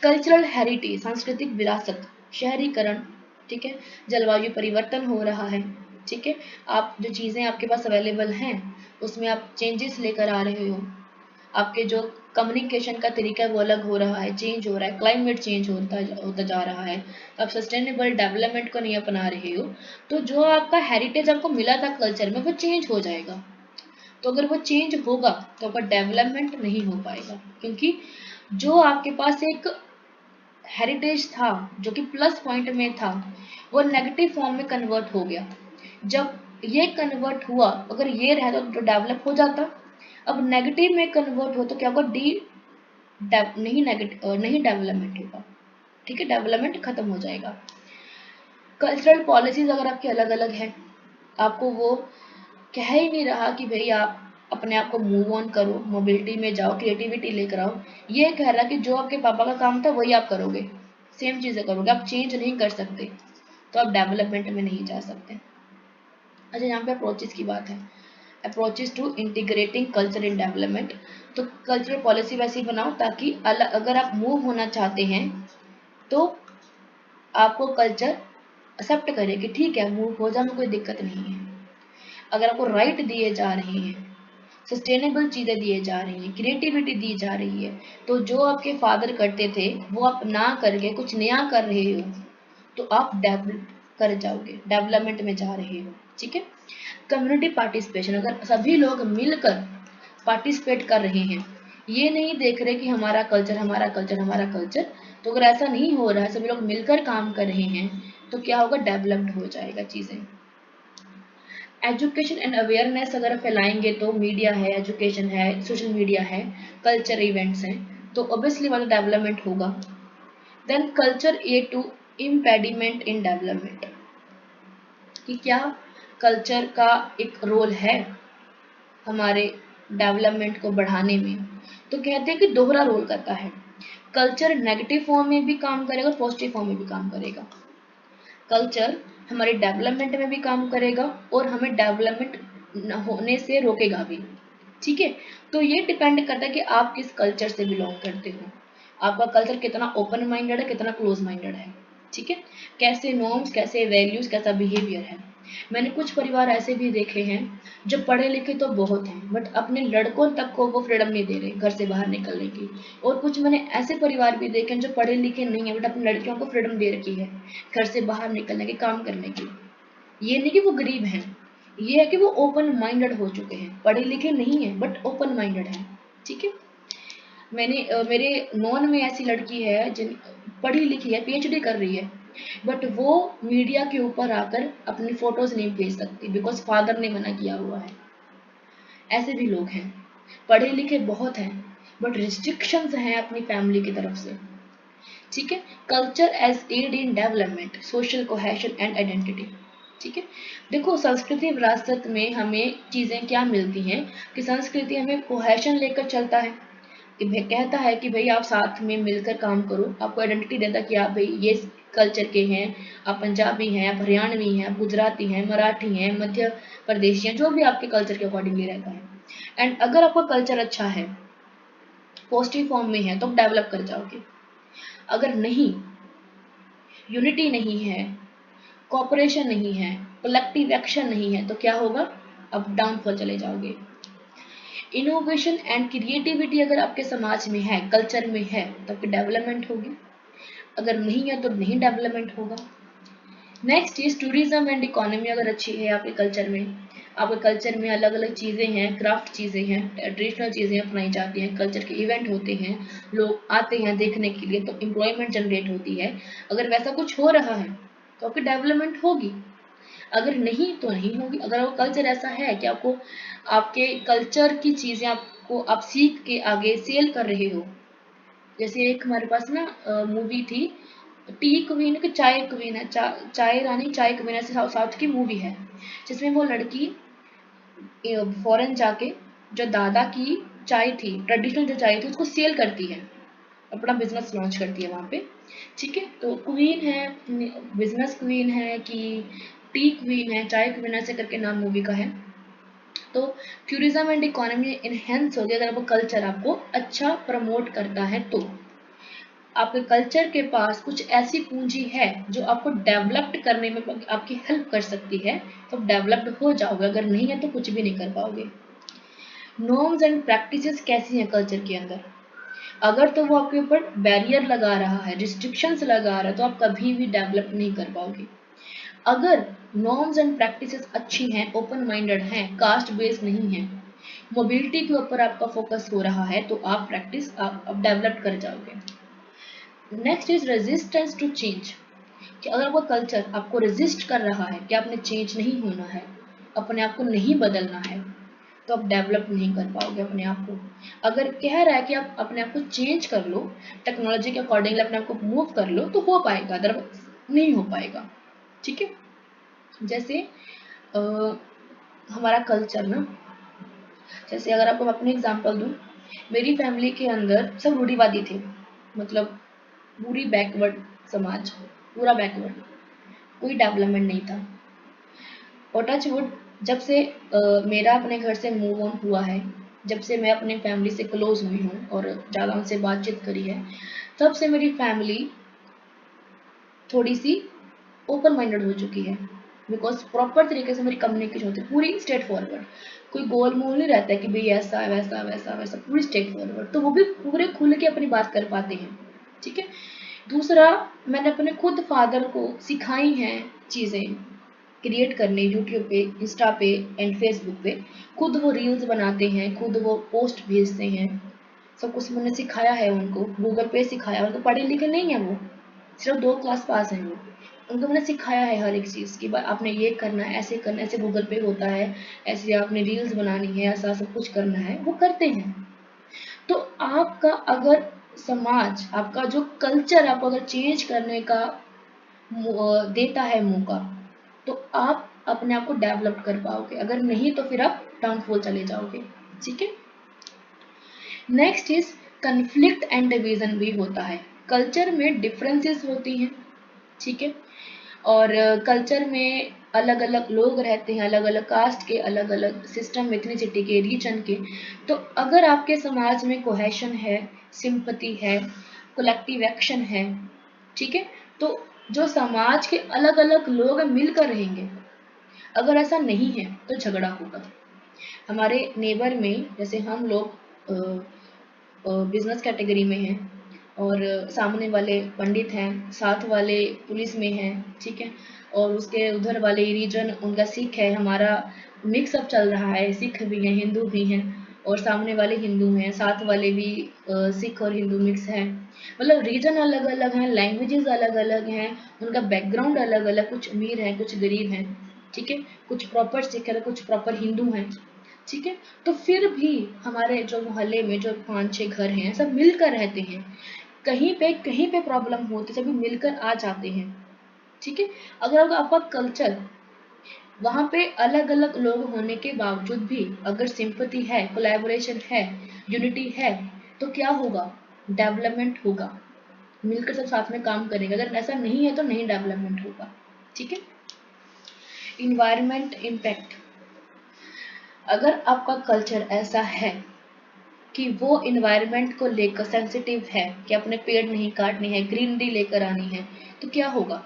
कल्चरल हेरिटेज, सांस्कृतिक विरासत, शहरीकरण, ठीक है, जलवायु परिवर्तन हो रहा है, ठीक है, आप जो चीज़ें आपके पास अवेलेबल हैं उसमें आप चेंजेस लेकर आ रहे हो, आपके जो कम्युनिकेशन का तरीका है वो अलग हो रहा है, चेंज हो रहा है, क्लाइमेट चेंज होता जा रहा है, आप सस्टेनेबल डेवलपमेंट को नहीं अपना रहे हो, तो जो आपका हेरिटेज आपको मिला था कल्चर में वो चेंज हो जाएगा। तो अगर वो चेंज होगा तो आपका डेवलपमेंट नहीं हो पाएगा, क्योंकि जो आपके पास एक हेरिटेज था जो कि प्लस पॉइंट में था वो नेगेटिव फॉर्म में कन्वर्ट हो गया। जब ये कन्वर्ट हुआ, अगर ये रहता तो डेवलप हो जाता, अब नेगेटिव में कन्वर्ट हो तो क्या होगा? नहीं डेवलपमेंट होगा, ठीक है, डेवलपमेंट खत्म हो जाएगा। कल्चरल पॉलिसीज अगर आपकी अलग अलग है, आपको वो कह ही नहीं रहा कि भाई आप अपने आप को मूव ऑन करो, मोबिलिटी में जाओ, क्रिएटिविटी लेकर आओ, ये कह रहा कि जो आपके पापा का काम था वही आप करोगे, सेम चीज़ें करोगे, आप चेंज नहीं कर सकते, तो आप डेवलपमेंट में नहीं जा सकते। अच्छा, यहाँ पे अप्रोचेस की बात है, approaches to integrating culture in development. तो कल्चरल पॉलिसी वैसी बनाओ ताकि अगर आप मूव होना चाहते हैं तो आपको कल्चर एक्सेप्ट करे कि ठीक है मूव हो जाने में कोई दिक्कत नहीं है। अगर आपको राइट दिए जा रहे हैं, सस्टेनेबल चीज़ें दिए जा रही हैं, क्रिएटिविटी दी जा रही है, तो जो आपके फादर करते थे वो आप ना करके कुछ नया कर रहे हो, तो आप डेवलप कर जाओगे, डेवलपमेंट में जा रहे हो। ठीक है। कम्युनिटी पार्टिसिपेशन, अगर सभी लोग मिलकर पार्टिसिपेट कर रहे हैं, ये नहीं देख रहे कि हमारा कल्चर हमारा कल्चर हमारा कल्चर, तो अगर ऐसा नहीं हो रहा है, सभी लोग मिलकर काम कर रहे हैं, तो क्या होगा, डेवलप्ड हो जाएगा चीज़ें। एजुकेशन एंड अवेयरनेस अगर फैलाएंगे तो मीडिया है, एजुकेशन है, सोशल मीडिया है, कल्चर इवेंट्स हैं, तो ऑब्वियसली वाला डेवलपमेंट होगा। Then culture a to impediment in development, कि क्या कल्चर का एक रोल है हमारे डेवलपमेंट को बढ़ाने में, तो कहते हैं कि दोहरा रोल करता है। कल्चर नेगेटिव फॉर्म में भी काम करेगा और पॉजिटिव फॉर्म में भी काम करेगा। कल्चर हमारे डेवलपमेंट में भी काम करेगा और हमें डेवलपमेंट होने से रोकेगा भी। ठीक है। तो ये डिपेंड करता है कि आप किस कल्चर से बिलोंग करते हो, आपका कल्चर कितना ओपन माइंडेड है, कितना क्लोज माइंडेड है। ठीक है। कैसे नॉर्म्स, कैसे वैल्यूज, कैसा बिहेवियर है। मैंने कुछ परिवार ऐसे भी देखे हैं जो पढ़े लिखे तो बहुत हैं बट अपने लड़कों तक को वो फ्रीडम नहीं दे रहे घर से बाहर निकलने की, और कुछ मैंने ऐसे परिवार भी देखे हैं जो पढ़े लिखे नहीं है बट अपनी लड़कियों को फ्रीडम दे रखी है घर से बाहर निकलने की, काम करने की। ये नहीं कि वो गरीब हैं, ये है कि वो ओपन माइंडेड हो चुके हैं, पढ़े लिखे नहीं है बट ओपन माइंडेड है। ठीक है। मेरे नॉन में ऐसी लड़की है जिन पढ़ी लिखी है, पीएचडी कर रही है, बट वो मीडिया के ऊपर आकर अपनी फोटोज नहीं भेज सकती बिकॉज फादर ने मना किया हुआ है। ऐसे भी लोग हैं, पढ़े लिखे बहुत हैं बट रिस्ट्रिक्शंस हैं अपनी फैमिली की तरफ से। ठीक है। Culture as aid in development, social cohesion and identity. ठीक है। देखो संस्कृति विरासत में हमें चीज़ें क्या मिलती हैं कि संस्कृति हमें कोहेशन लेकर चलता है, कि कहता है कि भाई आप साथ में मिलकर काम करो, आपको आइडेंटिटी देता है कि आप भाई ये कल्चर के हैं, आप पंजाबी हैं, आप हरियाणवी हैं, आप गुजराती हैं, मराठी हैं, मध्य प्रदेशी हैं, जो भी आपके कल्चर के अकॉर्डिंगली रहता है। एंड अगर आपका कल्चर अच्छा है, पॉजिटिव फॉर्म में है, तो आप डेवलप कर जाओगे। अगर नहीं, यूनिटी नहीं है, कॉपरेशन नहीं है, कलेक्टिव एक्शन नहीं है, तो क्या होगा, आप डाउनफॉल चले जाओगे। इनोवेशन एंड क्रिएटिविटी अगर आपके समाज में है, कल्चर में है, तो आपकी डेवलपमेंट होगी, अगर नहीं है तो नहीं डेवलपमेंट होगा। Next is tourism and economy, अगर अच्छी है आपके कल्चर में, आपके कल्चर में अलग अलग चीज़ें हैं, क्राफ्ट चीज़ें हैं, ट्रेडिशनल चीज़ें अपनाई जाती हैं, कल्चर के इवेंट होते हैं, लोग आते हैं देखने के लिए, तो एम्प्लॉयमेंट जनरेट होती है। अगर वैसा कुछ हो रहा है तो आपकी डेवलपमेंट होगी, अगर नहीं तो नहीं होगी। अगर वो कल्चर ऐसा है कि आपको आपके कल्चर की चीज़ें आपको आप सीख के आगे सेल कर रहे हो, जैसे एक हमारे पास ना मूवी थी टी क्वीन की, चाय क्वीन है, चाय रानी चाय क्वीन, ऐसे साउथ की मूवी है, जिसमें वो लड़की फॉरेन जाके जो दादा की चाय थी, ट्रेडिशनल जो चाय थी, उसको सेल करती है, अपना बिजनेस लॉन्च करती है वहाँ पे। ठीक है। तो क्वीन है, बिजनेस क्वीन है कि टी क्वीन है, चाय क्वीन, ऐसे करके नाम मूवी का है। तो टूरिज्म एंड इकोनॉमी इनहेंस होगी अगर आपका कल्चर आपको अच्छा प्रमोट करता है, तो आपके कल्चर के पास कुछ ऐसी पूंजी है जो आपको डेवलप्ड करने में आपकी हेल्प कर सकती है, तो आप डेवलप्ड हो जाओगे, अगर नहीं है तो कुछ भी नहीं कर पाओगे। नॉर्म्स एंड प्रैक्टिसेस कैसी हैं कल्चर के अंदर, अगर तो वो आपके ऊपर बैरियर लगा रहा है, रिस्ट्रिक्शंस लगा रहा है, तो आप कभी भी डेवलप नहीं कर पाओगे। अगर नॉर्म्स एंड प्रैक्टिसेस अच्छी हैं, ओपन माइंडेड हैं, कास्ट बेस्ड नहीं है, मोबिलिटी के ऊपर आपका फोकस हो रहा है, तो आप प्रैक्टिस आप डेवलप कर जाओगे। Next is resistance to change, कि अगर आपका कल्चर आपको रेजिस्ट कर रहा है कि आपने चेंज नहीं होना है, अपने आप को नहीं बदलना है, तो आप डेवलप नहीं कर पाओगे अपने आप को। अगर कह रहा है कि आप अपने आप को चेंज कर लो, टेक्नोलॉजी के अकॉर्डिंगली अपने आप को मूव कर लो, तो हो पाएगा, अदरवाइज नहीं हो पाएगा। ठीक है। जैसे आ, हमारा कल्चर ना, जैसे अगर आपको अपनी एग्जांपल दूं, मेरी फैमिली के अंदर सब रूढ़िवादी थे, मतलब पूरी बैकवर्ड समाज, पूरा बैकवर्ड, कोई डेवलपमेंट नहीं था। और टच वुड, जब से मेरा अपने घर से मूव ऑन हुआ है, जब से मैं अपने फैमिली से क्लोज हुई हूँ और ज़्यादा उनसे बातचीत करी है, तब से मेरी फैमिली थोड़ी सी ओपन माइंडेड हो चुकी है, बिकॉज प्रॉपर तरीके से मेरी कम्युनिकेशन होती है, पूरी स्ट्रेट फॉरवर्ड, कोई गोल मोल नहीं रहता है कि भाई ऐसा वैसा वैसा वैसा, पूरी स्ट्रेट फॉरवर्ड, तो वो भी पूरे खुल के अपनी बात कर पाते हैं। ठीक है। दूसरा, मैंने अपने खुद फादर को सिखाई हैं चीज़ें क्रिएट करने, यूट्यूब पे, इंस्टा पे एंड फेसबुक पे। खुद वो रील्स बनाते हैं, खुद वो पोस्ट भेजते हैं, सब कुछ मैंने सिखाया है उनको, गूगल पे सिखाया। उनको पढ़े लिखे नहीं है वो, सिर्फ 2 क्लास पास हैं वो। उनको मैंने सिखाया है हर एक चीज़ कि आपने ये करना है, ऐसे करना है, ऐसे गूगल पे होता है, ऐसे आपने रील्स बनानी है, ऐसा सब कुछ करना है, वो करते हैं। तो आपका अगर समाज, आपका जो कल्चर आपको अगर चेंज करने का देता है मौका, तो आप अपने आप को डेवलप कर पाओगे, अगर नहीं तो फिर आप डाउनफॉल चले जाओगे। ठीक है। Next is conflict and division भी होता है। कल्चर में डिफरेंसेस होती हैं, ठीक है, और कल्चर में अलग अलग लोग रहते हैं, अलग अलग कास्ट के, अलग अलग सिस्टम, एथनिसिटी के, रीजन के। तो अगर आपके समाज में कोहेशन है, सिंपैथी है, कलेक्टिव एक्शन है, ठीक है, तो जो समाज के अलग अलग लोग मिलकर रहेंगे। अगर ऐसा नहीं है तो झगड़ा होगा। हमारे नेबर में जैसे हम लोग बिजनेस कैटेगरी में हैं, और सामने वाले पंडित हैं, साथ वाले पुलिस में हैं, ठीक है, और उसके उधर वाले रीजन उनका सिख है, हमारा मिक्सअप चल रहा है, सिख भी हैं, हिंदू भी हैं, और सामने वाले हिंदू हैं, साथ वाले भी सिख और हिंदू मिक्स हैं। मतलब रीजन अलग अलग हैं, लैंग्वेजेस अलग अलग हैं, उनका बैकग्राउंड अलग अलग, कुछ अमीर हैं, कुछ गरीब हैं, ठीक है, कुछ प्रॉपर सिख है, कुछ प्रॉपर हिंदू हैं, ठीक है। तो फिर भी हमारे जो मोहल्ले में जो 5-6 घर हैं, सब मिलकर रहते हैं। कहीं पे प्रॉब्लम होती है, सभी मिलकर आ जाते हैं, ठीक है। अगर आपका कल्चर, वहाँ पे अलग अलग लोग होने के बावजूद भी अगर सिंपैथी है, कोलैबोरेशन है, यूनिटी है, तो क्या होगा? डेवलपमेंट होगा। मिलकर सब साथ में काम करेंगे। अगर ऐसा नहीं है तो नहीं डेवलपमेंट होगा, ठीक है। इन्वायरमेंट इम्पैक्ट, अगर आपका कल्चर ऐसा है कि वो इन्वायरमेंट को लेकर सेंसिटिव है, कि अपने पेड़ नहीं काटने हैं, ग्रीनरी लेकर आनी है, तो क्या होगा?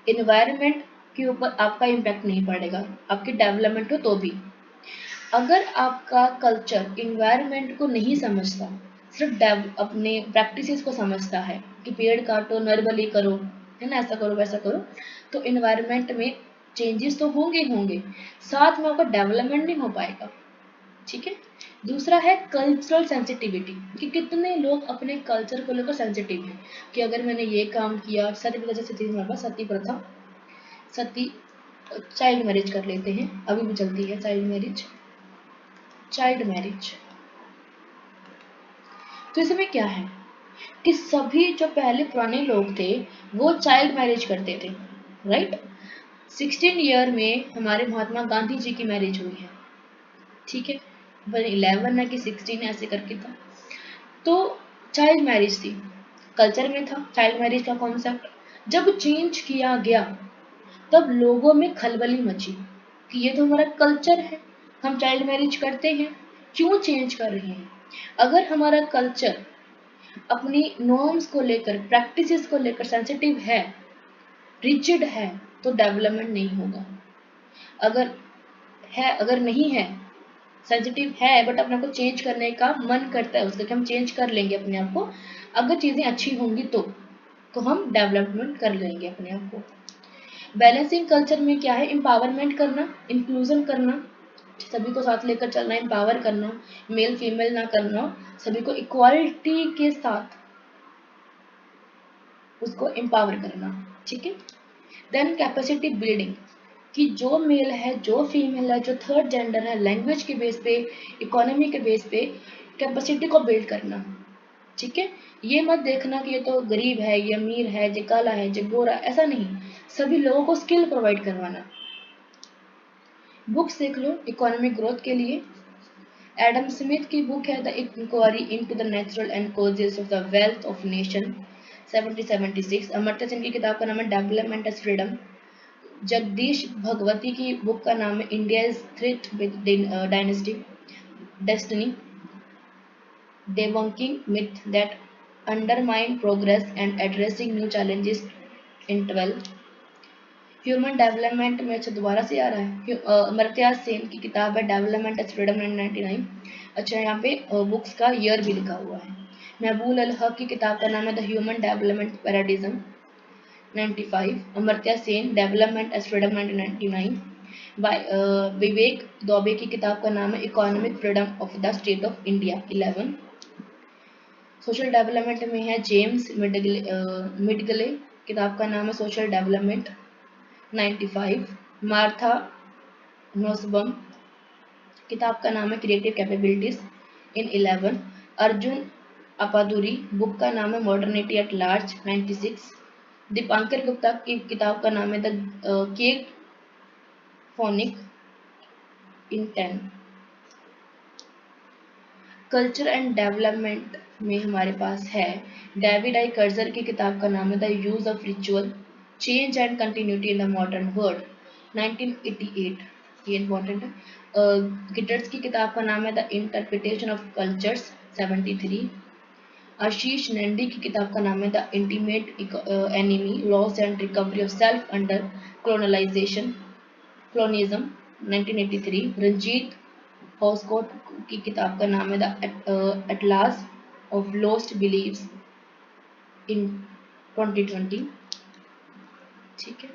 इन्वायरमेंट के ऊपर आपका इम्पैक्ट नहीं पड़ेगा, आपकी डेवलपमेंट हो तो भी। अगर आपका कल्चर इन्वायरमेंट को नहीं समझता, सिर्फ अपने प्रैक्टिसेस को समझता है कि पेड़ काटो, नर्मली करो, है ना, ऐसा करो वैसा करो, तो इन्वायरमेंट में चेंजेस तो होंगे होंगे, साथ में आपका डेवलपमेंट नहीं हो पाएगा, ठीक है। दूसरा है कल्चरल सेंसिटिविटी, कि कितने लोग अपने कल्चर को लेकर सेंसिटिव हैं, कि अगर मैंने ये काम किया, सती प्रथा, जैसे थी हमारे पास सती प्रथा, सती चाइल्ड मैरिज कर लेते हैं, अभी भी चलती है चाइल्ड मैरिज, चाइल्ड मैरिज। तो इसमें क्या है कि सभी जो पहले पुराने लोग थे वो चाइल्ड मैरिज करते थे, राइट। 16 ईयर में हमारे महात्मा गांधी जी की मैरिज हुई है, ठीक है, 11 है कि 16 ऐसे करके था। तो चाइल्ड मैरिज थी, कल्चर में था चाइल्ड मैरिज का कॉन्सेप्ट। जब चेंज किया गया तब लोगों में खलबली मची कि ये तो हमारा कल्चर है, हम चाइल्ड मैरिज करते हैं, क्यों चेंज कर रहे हैं? अगर हमारा कल्चर अपनी नॉर्म्स को लेकर, प्रैक्टिसेस को लेकर सेंसिटिव है, रिजिड है, तो डेवलपमेंट नहीं होगा। अगर है, अगर नहीं है, सेंसिटिव है, बट अपने आप को चेंज करने का मन करता है उसका कि हम चेंज कर लेंगे अपने आप को, अगर चीज़ें अच्छी होंगी तो हम डेवलपमेंट कर लेंगे अपने आप को। बैलेंसिंग कल्चर में क्या है? एम्पावरमेंट करना, इंक्लूजन करना, सभी को साथ लेकर चलना, एम्पावर करना, मेल फीमेल ना करना, सभी को इक्वालिटी के साथ उसको एम्पावर करना, ठीक है। देन कैपेसिटी बिल्डिंग, कि जो मेल है, जो फीमेल है, जो थर्ड जेंडर है, लैंग्वेज के बेस पे, इकोनॉमी के बेस पे कैपेसिटी को बिल्ड करना, ठीक है। ये मत देखना कि ये तो गरीब है, ये अमीर है, ये काला है, ये गोरा, ऐसा नहीं, सभी लोगों को स्किल प्रोवाइड करवाना। बुक्स देख लो इकोनॉमिक ग्रोथ के लिए, एडम स्मिथ की बुक है the inquiry into the natural and causes of the wealth of nation 1776। Amartya Sen की किताब का नाम है development as freedom. Jagdish Bhagwati की बुक का नाम है India is threat with dynasty destiny, debunking myths that undermine progress and addressing new challenges in 12। Human development में, अच्छा दोबारा से आ रहा है, अमर्त्य सेन की किताब है डेवलपमेंट एज फ्रीडम 1999। अच्छा यहाँ पे बुक्स का ईयर भी लिखा हुआ है। महबूल अल हक की किताब का नाम है the human development paradigm 95। Amartya Sen development as freedom 1999। Vivek Dubey की किताब का नाम है economic freedom of the state of India 11। Social development में है जेम्स मिडगले, किताब का नाम है सोशल डेवलपमेंट 95। मार्था नोसबम, किताब का नाम है क्रिएटिव कैपेबिलिटीज इन 11। अर्जुन अपादुरी, बुक का नाम है modernity at large 96। Dipankar Gupta की किताब का नाम है the cake phonic in 10। Culture and development में हमारे पास है डेविड आई कर्जर की किताब का नाम है the use of ritual change and continuity in the modern world 1988। ये इंपॉर्टेंट है। गिटर्स की किताब का नाम है the interpretation of cultures 73। Ashis Nandy की किताब का नाम है the intimate enemy loss and recovery of self under colonisation colonialism 1983। Ranjit Hoskote की किताब का नाम है the atlas of lost beliefs in 2020। ठीक है।